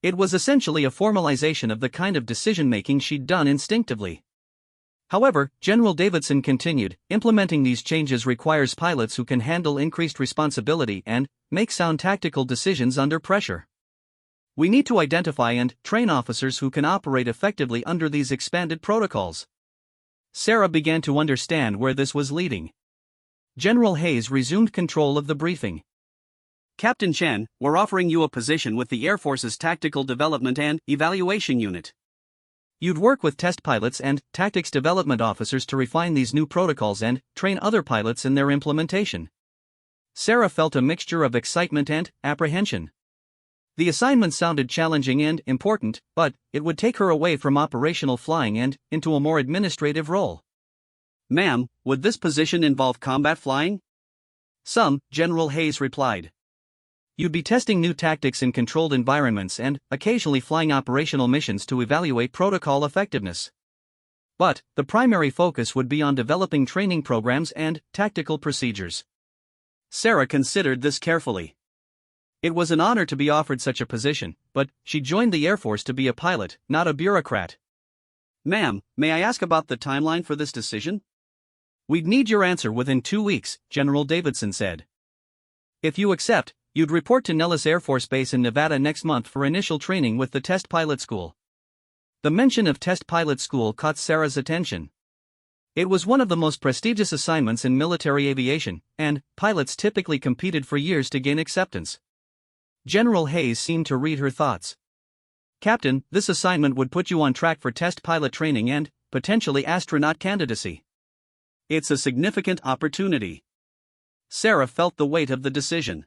It was essentially a formalization of the kind of decision-making she'd done instinctively. However, General Davidson continued, implementing these changes requires pilots who can handle increased responsibility and make sound tactical decisions under pressure. We need to identify and train officers who can operate effectively under these expanded protocols. Sarah began to understand where this was leading. General Hayes resumed control of the briefing. Captain Chen, we're offering you a position with the Air Force's Tactical Development and Evaluation Unit. You'd work with test pilots and tactics development officers to refine these new protocols and train other pilots in their implementation. Sarah felt a mixture of excitement and apprehension. The assignment sounded challenging and important, but it would take her away from operational flying and into a more administrative role. Ma'am, would this position involve combat flying? Some, General Hayes replied. You'd be testing new tactics in controlled environments and occasionally flying operational missions to evaluate protocol effectiveness. But the primary focus would be on developing training programs and tactical procedures. Sarah considered this carefully. It was an honor to be offered such a position, but she joined the Air Force to be a pilot, not a bureaucrat. Ma'am, may I ask about the timeline for this decision? We'd need your answer within 2 weeks, General Davidson said. If you accept, you'd report to Nellis Air Force Base in Nevada next month for initial training with the Test Pilot School. The mention of Test Pilot School caught Sarah's attention. It was one of the most prestigious assignments in military aviation, and pilots typically competed for years to gain acceptance. General Hayes seemed to read her thoughts. Captain, this assignment would put you on track for test pilot training and, potentially, astronaut candidacy. It's a significant opportunity. Sarah felt the weight of the decision.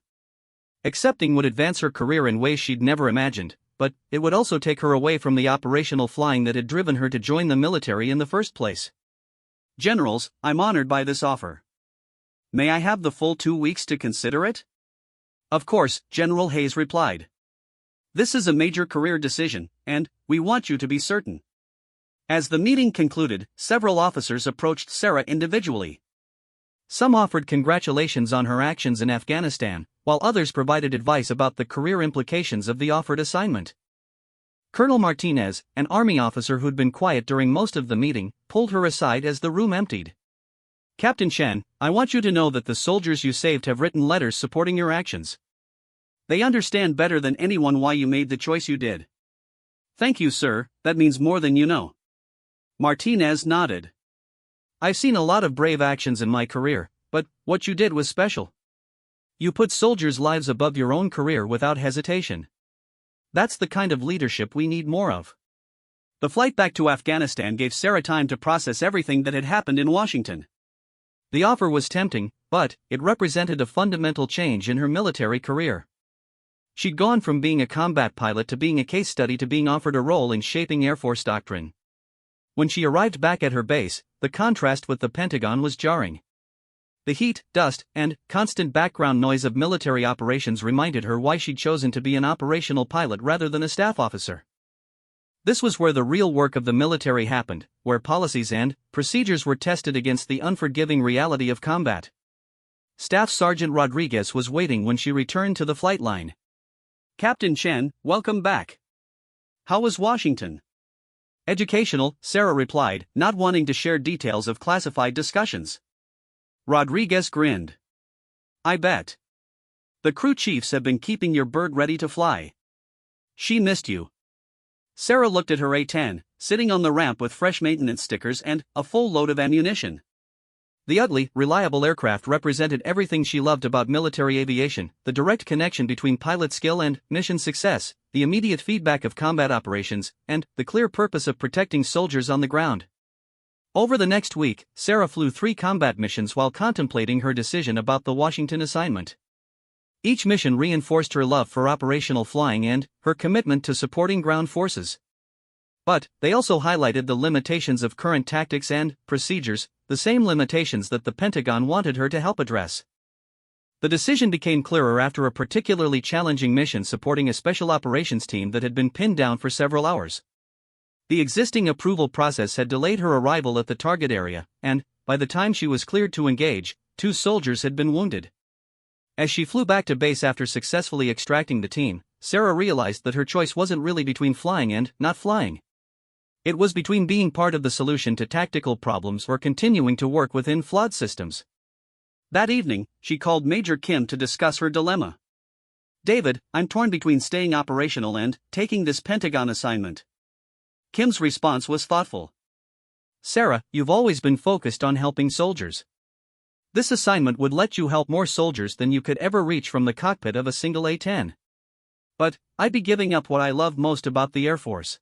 Accepting would advance her career in ways she'd never imagined, but it would also take her away from the operational flying that had driven her to join the military in the first place. Generals, I'm honored by this offer. May I have the full 2 weeks to consider it? Of course, General Hayes replied. This is a major career decision, and we want you to be certain. As the meeting concluded, several officers approached Sarah individually. Some offered congratulations on her actions in Afghanistan, while others provided advice about the career implications of the offered assignment. Colonel Martinez, an Army officer who'd been quiet during most of the meeting, pulled her aside as the room emptied. Captain Chen, I want you to know that the soldiers you saved have written letters supporting your actions. They understand better than anyone why you made the choice you did. Thank you, sir, that means more than you know. Martinez nodded. I've seen a lot of brave actions in my career, but what you did was special. You put soldiers' lives above your own career without hesitation. That's the kind of leadership we need more of. The flight back to Afghanistan gave Sarah time to process everything that had happened in Washington. The offer was tempting, but it represented a fundamental change in her military career. She'd gone from being a combat pilot to being a case study to being offered a role in shaping Air Force doctrine. When she arrived back at her base, the contrast with the Pentagon was jarring. The heat, dust, and constant background noise of military operations reminded her why she'd chosen to be an operational pilot rather than a staff officer. This was where the real work of the military happened, where policies and procedures were tested against the unforgiving reality of combat. Staff Sergeant Rodriguez was waiting when she returned to the flight line. Captain Chen, welcome back. How was Washington? Educational, Sarah replied, not wanting to share details of classified discussions. Rodriguez grinned. I bet. The crew chiefs have been keeping your bird ready to fly. She missed you. Sarah looked at her A10, sitting on the ramp with fresh maintenance stickers and a full load of ammunition. The ugly, reliable aircraft represented everything she loved about military aviation: the direct connection between pilot skill and mission success, the immediate feedback of combat operations, and the clear purpose of protecting soldiers on the ground. Over the next week, Sarah flew 3 combat missions while contemplating her decision about the Washington assignment. Each mission reinforced her love for operational flying and her commitment to supporting ground forces. But they also highlighted the limitations of current tactics and procedures, the same limitations that the Pentagon wanted her to help address. The decision became clearer after a particularly challenging mission supporting a special operations team that had been pinned down for several hours. The existing approval process had delayed her arrival at the target area, and, by the time she was cleared to engage, 2 soldiers had been wounded. As she flew back to base after successfully extracting the team, Sarah realized that her choice wasn't really between flying and not flying. It was between being part of the solution to tactical problems or continuing to work within flawed systems. That evening, she called Major Kim to discuss her dilemma. David, I'm torn between staying operational and taking this Pentagon assignment. Kim's response was thoughtful. Sarah, you've always been focused on helping soldiers. This assignment would let you help more soldiers than you could ever reach from the cockpit of a single A-10. But I'd be giving up what I love most about the Air Force.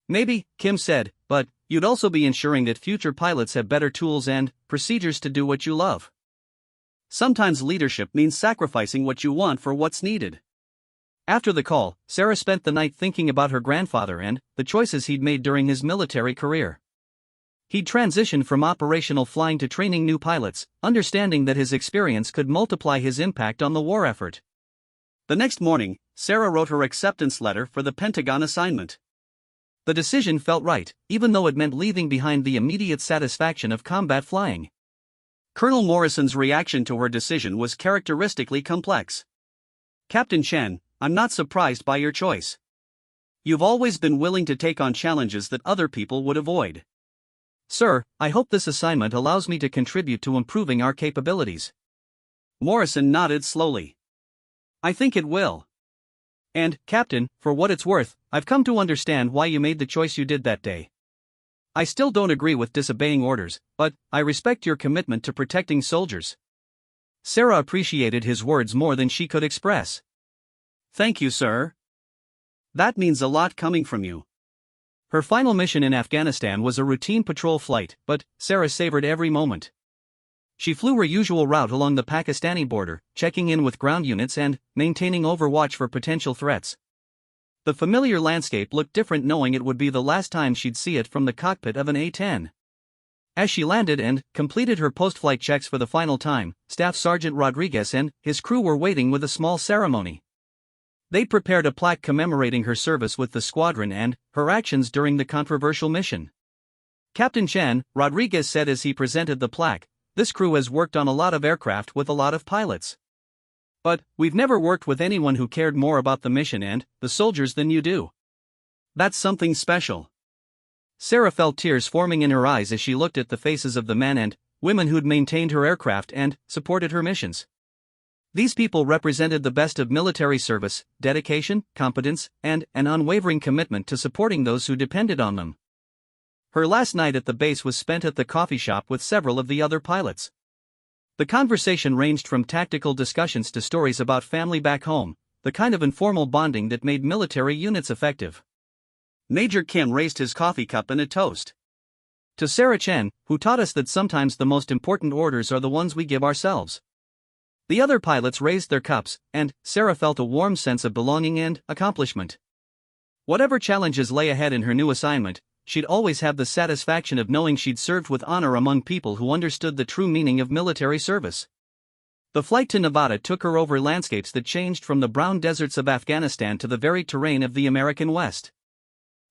Maybe, Kim said, but you'd also be ensuring that future pilots have better tools and procedures to do what you love. Sometimes leadership means sacrificing what you want for what's needed. After the call, Sarah spent the night thinking about her grandfather and the choices he'd made during his military career. He'd transitioned from operational flying to training new pilots, understanding that his experience could multiply his impact on the war effort. The next morning, Sarah wrote her acceptance letter for the Pentagon assignment. The decision felt right, even though it meant leaving behind the immediate satisfaction of combat flying. Colonel Morrison's reaction to her decision was characteristically complex. Captain Chen, I'm not surprised by your choice. You've always been willing to take on challenges that other people would avoid. Sir, I hope this assignment allows me to contribute to improving our capabilities. Morrison nodded slowly. I think it will. And, Captain, for what it's worth, I've come to understand why you made the choice you did that day. I still don't agree with disobeying orders, but I respect your commitment to protecting soldiers. Sarah appreciated his words more than she could express. Thank you, sir. That means a lot coming from you. Her final mission in Afghanistan was a routine patrol flight, but Sarah savored every moment. She flew her usual route along the Pakistani border, checking in with ground units and maintaining overwatch for potential threats. The familiar landscape looked different, knowing it would be the last time she'd see it from the cockpit of an A-10. As she landed and completed her post-flight checks for the final time, Staff Sergeant Rodriguez and his crew were waiting with a small ceremony. They prepared a plaque commemorating her service with the squadron and her actions during the controversial mission. Captain Chen, Rodriguez said as he presented the plaque, "This crew has worked on a lot of aircraft with a lot of pilots. But we've never worked with anyone who cared more about the mission and the soldiers than you do. That's something special." Sarah felt tears forming in her eyes as she looked at the faces of the men and women who'd maintained her aircraft and supported her missions. These people represented the best of military service, dedication, competence, and an unwavering commitment to supporting those who depended on them. Her last night at the base was spent at the coffee shop with several of the other pilots. The conversation ranged from tactical discussions to stories about family back home, the kind of informal bonding that made military units effective. Major Kim raised his coffee cup in a toast to Sarah Chen, who taught us that sometimes the most important orders are the ones we give ourselves. The other pilots raised their cups, and Sarah felt a warm sense of belonging and accomplishment. Whatever challenges lay ahead in her new assignment, she'd always have the satisfaction of knowing she'd served with honor among people who understood the true meaning of military service. The flight to Nevada took her over landscapes that changed from the brown deserts of Afghanistan to the varied terrain of the American West.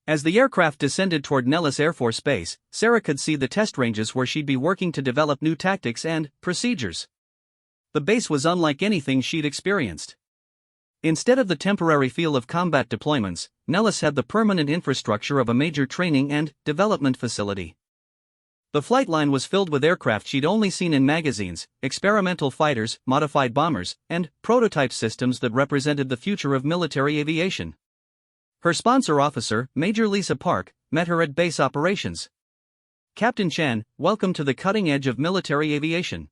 As the aircraft descended toward Nellis Air Force Base, Sarah could see the test ranges where she'd be working to develop new tactics and procedures. The base was unlike anything she'd experienced. Instead of the temporary feel of combat deployments, Nellis had the permanent infrastructure of a major training and development facility. The flight line was filled with aircraft she'd only seen in magazines, experimental fighters, modified bombers, and prototype systems that represented the future of military aviation. Her sponsor officer, Major Lisa Park, met her at base operations. "Captain Chen, welcome to the cutting edge of military aviation.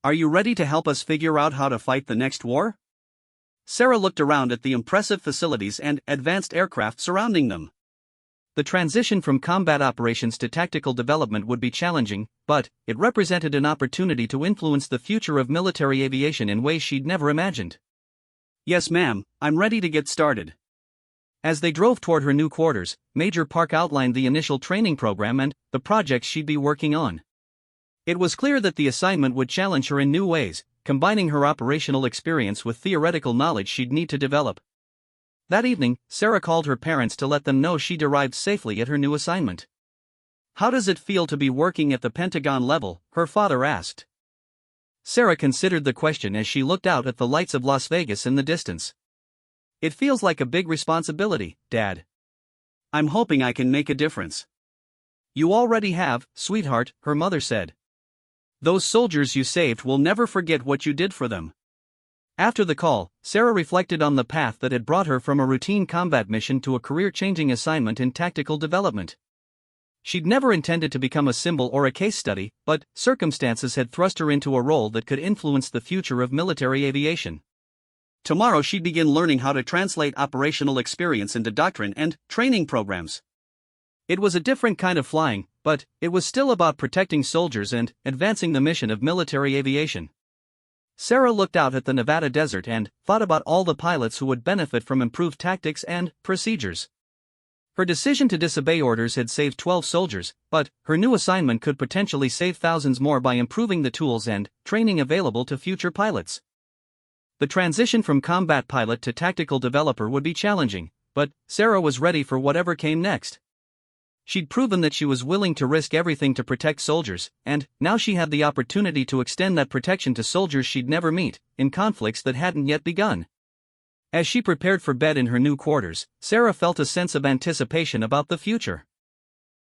Are you ready to help us figure out how to fight the next war?" Sarah looked around at the impressive facilities and advanced aircraft surrounding them. The transition from combat operations to tactical development would be challenging, but it represented an opportunity to influence the future of military aviation in ways she'd never imagined. "Yes, ma'am, I'm ready to get started." As they drove toward her new quarters, Major Park outlined the initial training program and the projects she'd be working on. It was clear that the assignment would challenge her in new ways, combining her operational experience with theoretical knowledge she'd need to develop. That evening, Sarah called her parents to let them know she'd arrived safely at her new assignment. "How does it feel to be working at the Pentagon level?" her father asked. Sarah considered the question as she looked out at the lights of Las Vegas in the distance. "It feels like a big responsibility, Dad. I'm hoping I can make a difference." "You already have, sweetheart," her mother said. "Those soldiers you saved will never forget what you did for them." After the call, Sarah reflected on the path that had brought her from a routine combat mission to a career-changing assignment in tactical development. She'd never intended to become a symbol or a case study, but circumstances had thrust her into a role that could influence the future of military aviation. Tomorrow she'd begin learning how to translate operational experience into doctrine and training programs. It was a different kind of flying, but it was still about protecting soldiers and advancing the mission of military aviation. Sarah looked out at the Nevada desert and thought about all the pilots who would benefit from improved tactics and procedures. Her decision to disobey orders had saved 12 soldiers, but her new assignment could potentially save thousands more by improving the tools and training available to future pilots. The transition from combat pilot to tactical developer would be challenging, but Sarah was ready for whatever came next. She'd proven that she was willing to risk everything to protect soldiers, and now she had the opportunity to extend that protection to soldiers she'd never meet, in conflicts that hadn't yet begun. As she prepared for bed in her new quarters, Sarah felt a sense of anticipation about the future.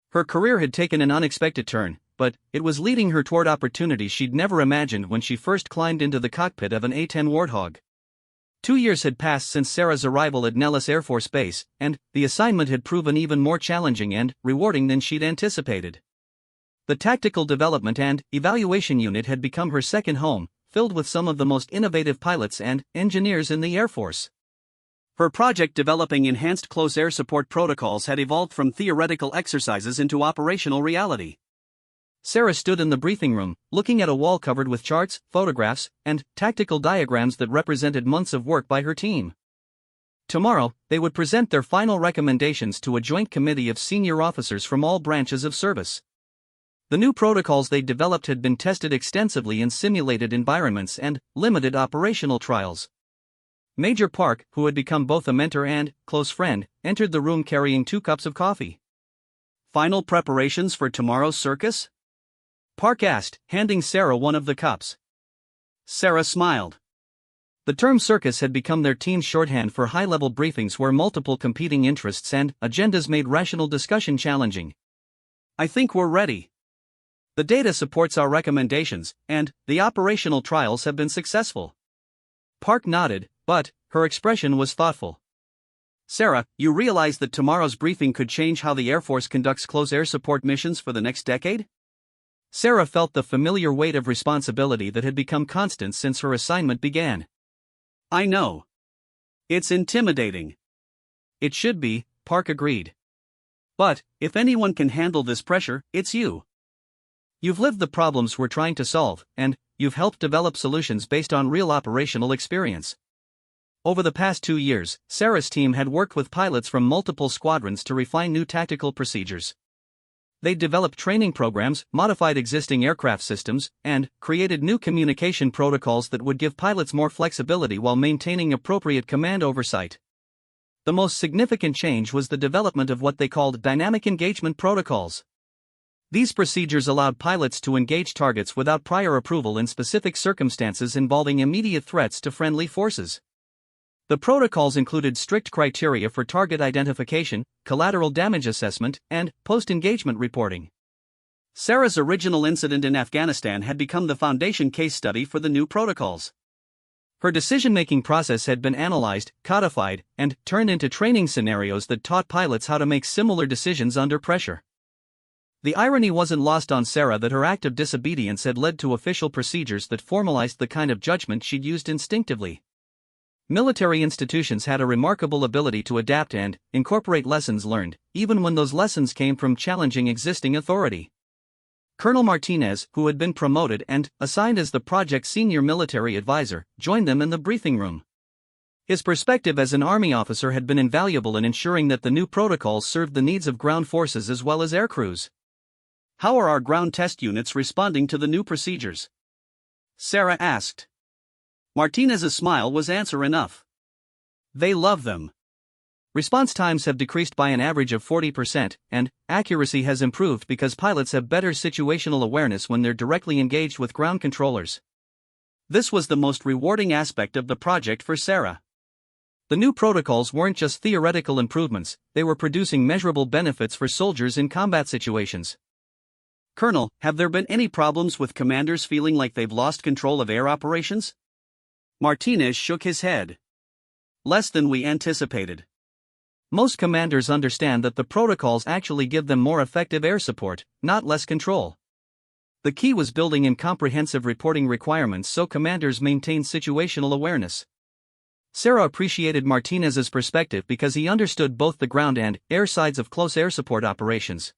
Her career had taken an unexpected turn, but it was leading her toward opportunities she'd never imagined when she first climbed into the cockpit of an A-10 Warthog. 2 years had passed since Sarah's arrival at Nellis Air Force Base, and the assignment had proven even more challenging and rewarding than she'd anticipated. The Tactical Development and Evaluation Unit had become her second home, filled with some of the most innovative pilots and engineers in the Air Force. Her project developing enhanced close air support protocols had evolved from theoretical exercises into operational reality. Sarah stood in the briefing room, looking at a wall covered with charts, photographs, and tactical diagrams that represented months of work by her team. Tomorrow, they would present their final recommendations to a joint committee of senior officers from all branches of service. The new protocols they developed had been tested extensively in simulated environments and limited operational trials. Major Park, who had become both a mentor and close friend, entered the room carrying 2 cups of coffee. "Final preparations for tomorrow's circus?" Park asked, handing Sarah one of the cups. Sarah smiled. The term circus had become their team's shorthand for high-level briefings where multiple competing interests and agendas made rational discussion challenging. "I think we're ready. The data supports our recommendations, and the operational trials have been successful." Park nodded, but her expression was thoughtful. "Sarah, you realize that tomorrow's briefing could change how the Air Force conducts close air support missions for the next decade?" Sarah felt the familiar weight of responsibility that had become constant since her assignment began. "I know. It's intimidating." "It should be," Park agreed. "But, if anyone can handle this pressure, it's you. You've lived the problems we're trying to solve, and you've helped develop solutions based on real operational experience." Over the past 2 years, Sarah's team had worked with pilots from multiple squadrons to refine new tactical procedures. They developed training programs, modified existing aircraft systems, and created new communication protocols that would give pilots more flexibility while maintaining appropriate command oversight. The most significant change was the development of what they called dynamic engagement protocols. These procedures allowed pilots to engage targets without prior approval in specific circumstances involving immediate threats to friendly forces. The protocols included strict criteria for target identification, collateral damage assessment, and post-engagement reporting. Sarah's original incident in Afghanistan had become the foundation case study for the new protocols. Her decision-making process had been analyzed, codified, and turned into training scenarios that taught pilots how to make similar decisions under pressure. The irony wasn't lost on Sarah that her act of disobedience had led to official procedures that formalized the kind of judgment she'd used instinctively. Military institutions had a remarkable ability to adapt and incorporate lessons learned, even when those lessons came from challenging existing authority. Colonel Martinez, who had been promoted and assigned as the project's senior military advisor, joined them in the briefing room. His perspective as an Army officer had been invaluable in ensuring that the new protocols served the needs of ground forces as well as air crews. "How are our ground test units responding to the new procedures?" Sarah asked. Martinez's smile was answer enough. "They love them. Response times have decreased by an average of 40%, and accuracy has improved because pilots have better situational awareness when they're directly engaged with ground controllers." This was the most rewarding aspect of the project for Sarah. The new protocols weren't just theoretical improvements, they were producing measurable benefits for soldiers in combat situations. "Colonel, have there been any problems with commanders feeling like they've lost control of air operations?" Martinez shook his head. "Less than we anticipated. Most commanders understand that the protocols actually give them more effective air support, not less control. The key was building in comprehensive reporting requirements so commanders maintain situational awareness." Sarah appreciated Martinez's perspective because he understood both the ground and air sides of close air support operations.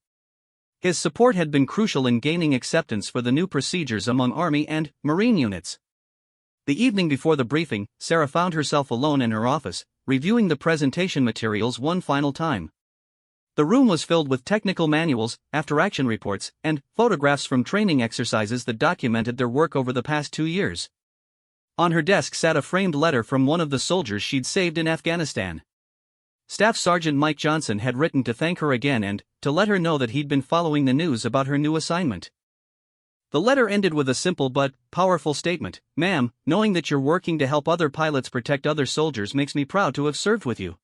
His support had been crucial in gaining acceptance for the new procedures among Army and Marine units. The evening before the briefing, Sarah found herself alone in her office, reviewing the presentation materials one final time. The room was filled with technical manuals, after-action reports, and photographs from training exercises that documented their work over the past 2 years. On her desk sat a framed letter from one of the soldiers she'd saved in Afghanistan. Staff Sergeant Mike Johnson had written to thank her again and to let her know that he'd been following the news about her new assignment. The letter ended with a simple but powerful statement: "Ma'am, knowing that you're working to help other pilots protect other soldiers makes me proud to have served with you."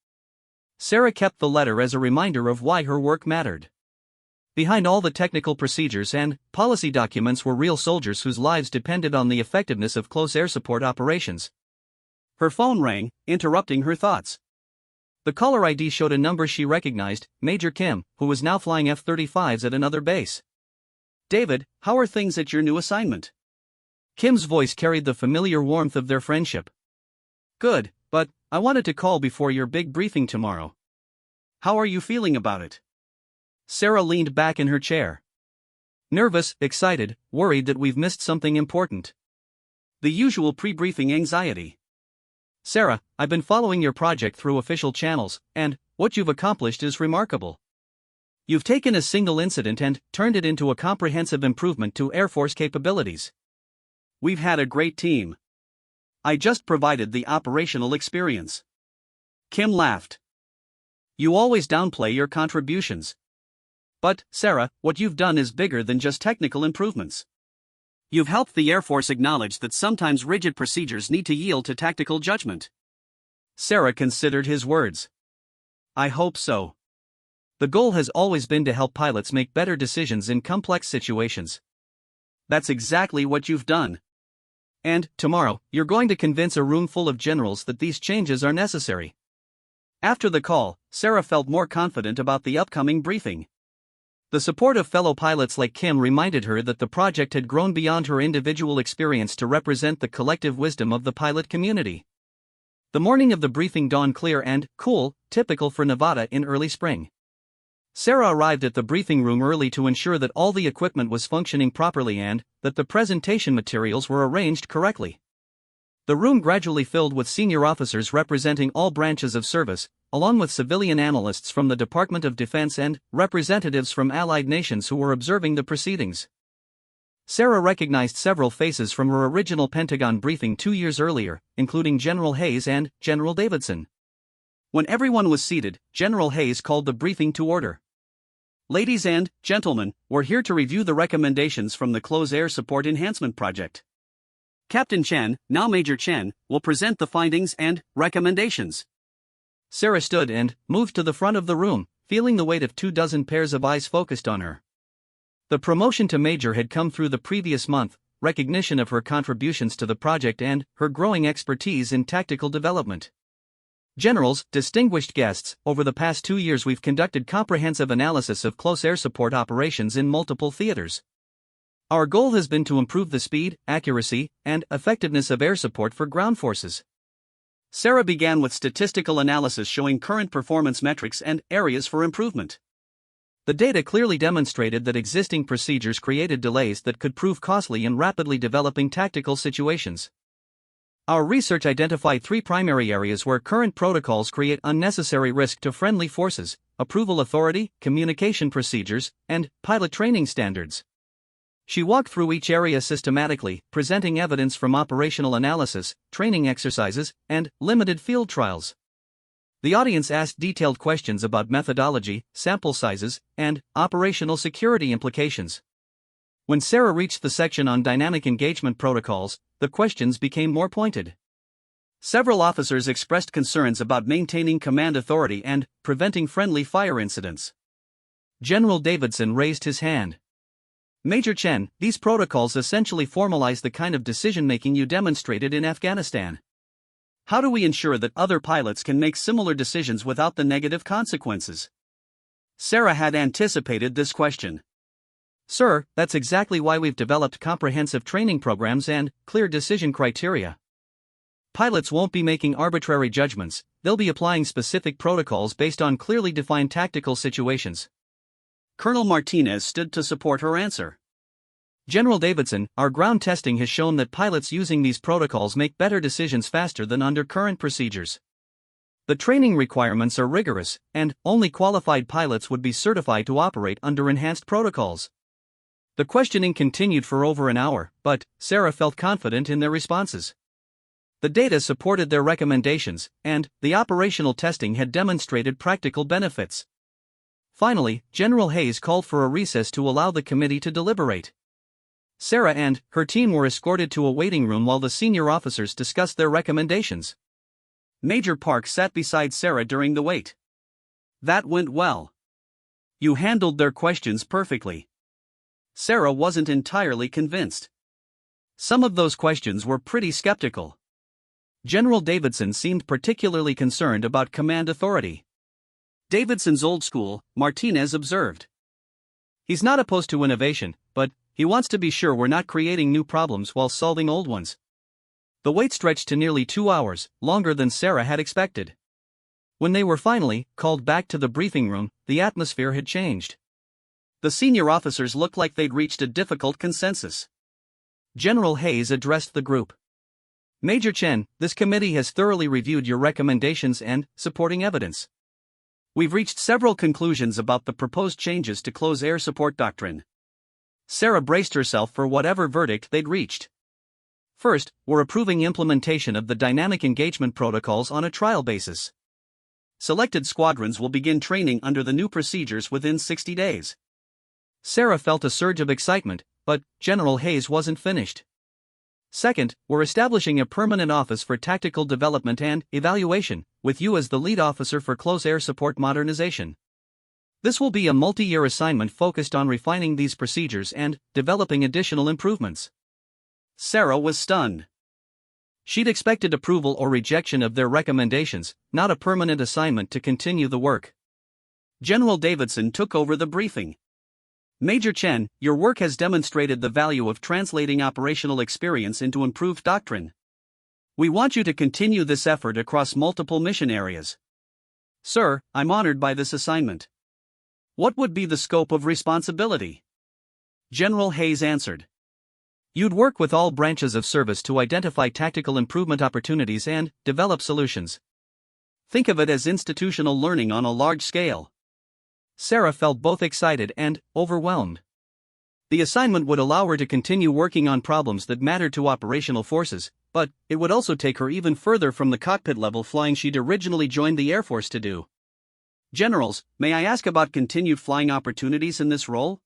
Sarah kept the letter as a reminder of why her work mattered. Behind all the technical procedures and policy documents were real soldiers whose lives depended on the effectiveness of close air support operations. Her phone rang, interrupting her thoughts. The caller ID showed a number she recognized, Major Kim, who was now flying F-35s at another base. "David, how are things at your new assignment?" Kim's voice carried the familiar warmth of their friendship. "Good, but I wanted to call before your big briefing tomorrow. How are you feeling about it? Sarah leaned back in her chair. Nervous, excited, worried that we've missed something important. The usual pre-briefing anxiety. Sarah, I've been following your project through official channels, and what you've accomplished is remarkable. You've taken a single incident and turned it into a comprehensive improvement to Air Force capabilities. We've had a great team. I just provided the operational experience. Kim laughed. You always downplay your contributions. But, Sarah, what you've done is bigger than just technical improvements. You've helped the Air Force acknowledge that sometimes rigid procedures need to yield to tactical judgment. Sarah considered his words. I hope so. The goal has always been to help pilots make better decisions in complex situations. That's exactly what you've done. And, tomorrow, you're going to convince a room full of generals that these changes are necessary. After the call, Sarah felt more confident about the upcoming briefing. The support of fellow pilots like Kim reminded her that the project had grown beyond her individual experience to represent the collective wisdom of the pilot community. The morning of the briefing dawned clear and cool, typical for Nevada in early spring. Sarah arrived at the briefing room early to ensure that all the equipment was functioning properly and that the presentation materials were arranged correctly. The room gradually filled with senior officers representing all branches of service, along with civilian analysts from the Department of Defense and representatives from allied nations who were observing the proceedings. Sarah recognized several faces from her original Pentagon briefing 2 years earlier, including General Hayes and General Davidson. When everyone was seated, General Hayes called the briefing to order. Ladies and gentlemen, we're here to review the recommendations from the Close Air Support Enhancement Project. Captain Chen, now Major Chen, will present the findings and recommendations. Sarah stood and moved to the front of the room, feeling the weight of 24 pairs of eyes focused on her. The promotion to Major had come through the previous month, recognition of her contributions to the project and her growing expertise in tactical development. Generals, distinguished guests, over the past 2 years we've conducted comprehensive analysis of close air support operations in multiple theaters. Our goal has been to improve the speed, accuracy, and effectiveness of air support for ground forces. Sarah began with statistical analysis showing current performance metrics and areas for improvement. The data clearly demonstrated that existing procedures created delays that could prove costly in rapidly developing tactical situations. Our research identified 3 primary areas where current protocols create unnecessary risk to friendly forces: approval authority, communication procedures, and pilot training standards. She walked through each area systematically, presenting evidence from operational analysis, training exercises, and limited field trials. The audience asked detailed questions about methodology, sample sizes, and operational security implications. When Sarah reached the section on dynamic engagement protocols, the questions became more pointed. Several officers expressed concerns about maintaining command authority and preventing friendly fire incidents. General Davidson raised his hand. Major Chen, these protocols essentially formalize the kind of decision-making you demonstrated in Afghanistan. How do we ensure that other pilots can make similar decisions without the negative consequences? Sarah had anticipated this question. Sir, that's exactly why we've developed comprehensive training programs and clear decision criteria. Pilots won't be making arbitrary judgments, they'll be applying specific protocols based on clearly defined tactical situations. Colonel Martinez stood to support her answer. General Davidson, our ground testing has shown that pilots using these protocols make better decisions faster than under current procedures. The training requirements are rigorous, and only qualified pilots would be certified to operate under enhanced protocols. The questioning continued for over an hour, but Sarah felt confident in their responses. The data supported their recommendations, and the operational testing had demonstrated practical benefits. Finally, General Hayes called for a recess to allow the committee to deliberate. Sarah and her team were escorted to a waiting room while the senior officers discussed their recommendations. Major Park sat beside Sarah during the wait. That went well. You handled their questions perfectly. Sarah wasn't entirely convinced. Some of those questions were pretty skeptical. General Davidson seemed particularly concerned about command authority. Davidson's old school, Martinez observed. He's not opposed to innovation, but he wants to be sure we're not creating new problems while solving old ones. The wait stretched to nearly 2 hours, longer than Sarah had expected. When they were finally called back to the briefing room, the atmosphere had changed. The senior officers looked like they'd reached a difficult consensus. General Hayes addressed the group. Major Chen, this committee has thoroughly reviewed your recommendations and supporting evidence. We've reached several conclusions about the proposed changes to close air support doctrine. Sarah braced herself for whatever verdict they'd reached. First, we're approving implementation of the dynamic engagement protocols on a trial basis. Selected squadrons will begin training under the new procedures within 60 days. Sarah felt a surge of excitement, but General Hayes wasn't finished. Second, we're establishing a permanent office for tactical development and evaluation, with you as the lead officer for close air support modernization. This will be a multi-year assignment focused on refining these procedures and developing additional improvements. Sarah was stunned. She'd expected approval or rejection of their recommendations, not a permanent assignment to continue the work. General Davidson took over the briefing. Major Chen, your work has demonstrated the value of translating operational experience into improved doctrine. We want you to continue this effort across multiple mission areas. Sir, I'm honored by this assignment. What would be the scope of responsibility? General Hayes answered. You'd work with all branches of service to identify tactical improvement opportunities and develop solutions. Think of it as institutional learning on a large scale. Sarah felt both excited and overwhelmed. The assignment would allow her to continue working on problems that mattered to operational forces, but it would also take her even further from the cockpit-level flying she'd originally joined the Air Force to do. Generals, may I ask about continued flying opportunities in this role?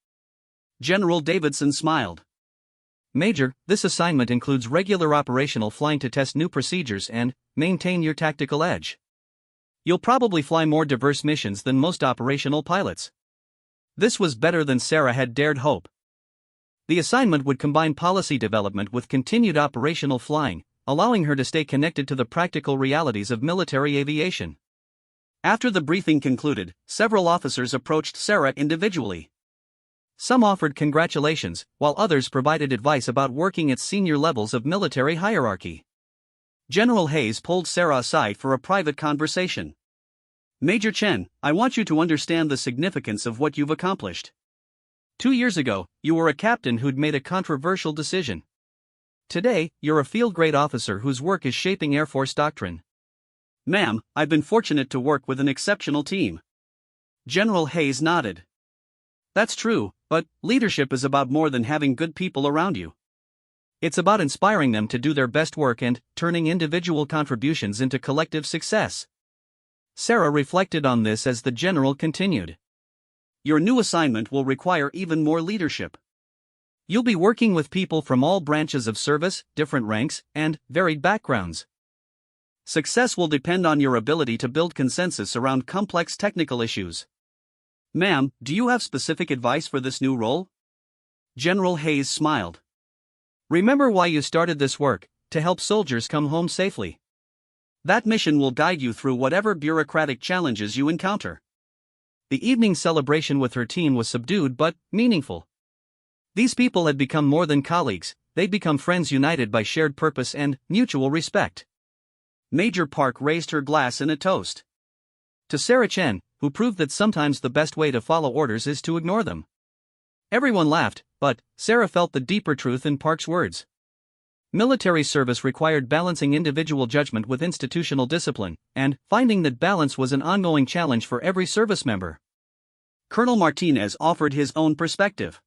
General Davidson smiled. Major, this assignment includes regular operational flying to test new procedures and maintain your tactical edge. You'll probably fly more diverse missions than most operational pilots. This was better than Sarah had dared hope. The assignment would combine policy development with continued operational flying, allowing her to stay connected to the practical realities of military aviation. After the briefing concluded, several officers approached Sarah individually. Some offered congratulations, while others provided advice about working at senior levels of military hierarchy. General Hayes pulled Sarah aside for a private conversation. Major Chen, I want you to understand the significance of what you've accomplished. 2 years ago, you were a captain who'd made a controversial decision. Today, you're a field-grade officer whose work is shaping Air Force doctrine. Ma'am, I've been fortunate to work with an exceptional team. General Hayes nodded. That's true, but leadership is about more than having good people around you. It's about inspiring them to do their best work and turning individual contributions into collective success. Sarah reflected on this as the general continued. Your new assignment will require even more leadership. You'll be working with people from all branches of service, different ranks, and varied backgrounds. Success will depend on your ability to build consensus around complex technical issues. Ma'am, do you have specific advice for this new role? General Hayes smiled. Remember why you started this work, to help soldiers come home safely. That mission will guide you through whatever bureaucratic challenges you encounter. The evening celebration with her team was subdued but meaningful. These people had become more than colleagues, they'd become friends united by shared purpose and mutual respect. Major Park raised her glass in a toast. To Sarah Chen, who proved that sometimes the best way to follow orders is to ignore them. Everyone laughed, but Sarah felt the deeper truth in Park's words. Military service required balancing individual judgment with institutional discipline, and finding that balance was an ongoing challenge for every service member. Colonel Martinez offered his own perspective.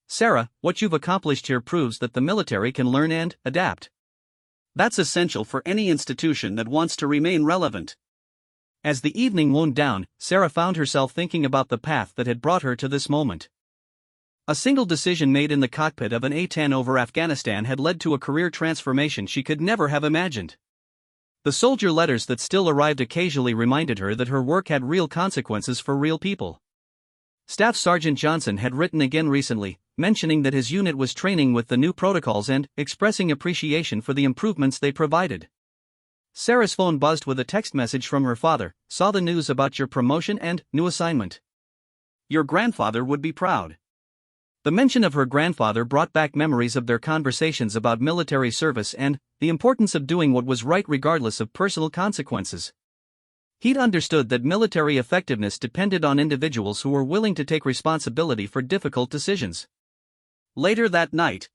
Sarah, what you've accomplished here proves that the military can learn and adapt. That's essential for any institution that wants to remain relevant. As the evening wound down, Sarah found herself thinking about the path that had brought her to this moment. A single decision made in the cockpit of an A10 over Afghanistan had led to a career transformation she could never have imagined. The soldier letters that still arrived occasionally reminded her that her work had real consequences for real people. Staff Sergeant Johnson had written again recently, mentioning that his unit was training with the new protocols and expressing appreciation for the improvements they provided. Sarah's phone buzzed with a text message from her father. Saw the news about your promotion and new assignment. Your grandfather would be proud. The mention of her grandfather brought back memories of their conversations about military service and the importance of doing what was right regardless of personal consequences. He'd understood that military effectiveness depended on individuals who were willing to take responsibility for difficult decisions. Later that night,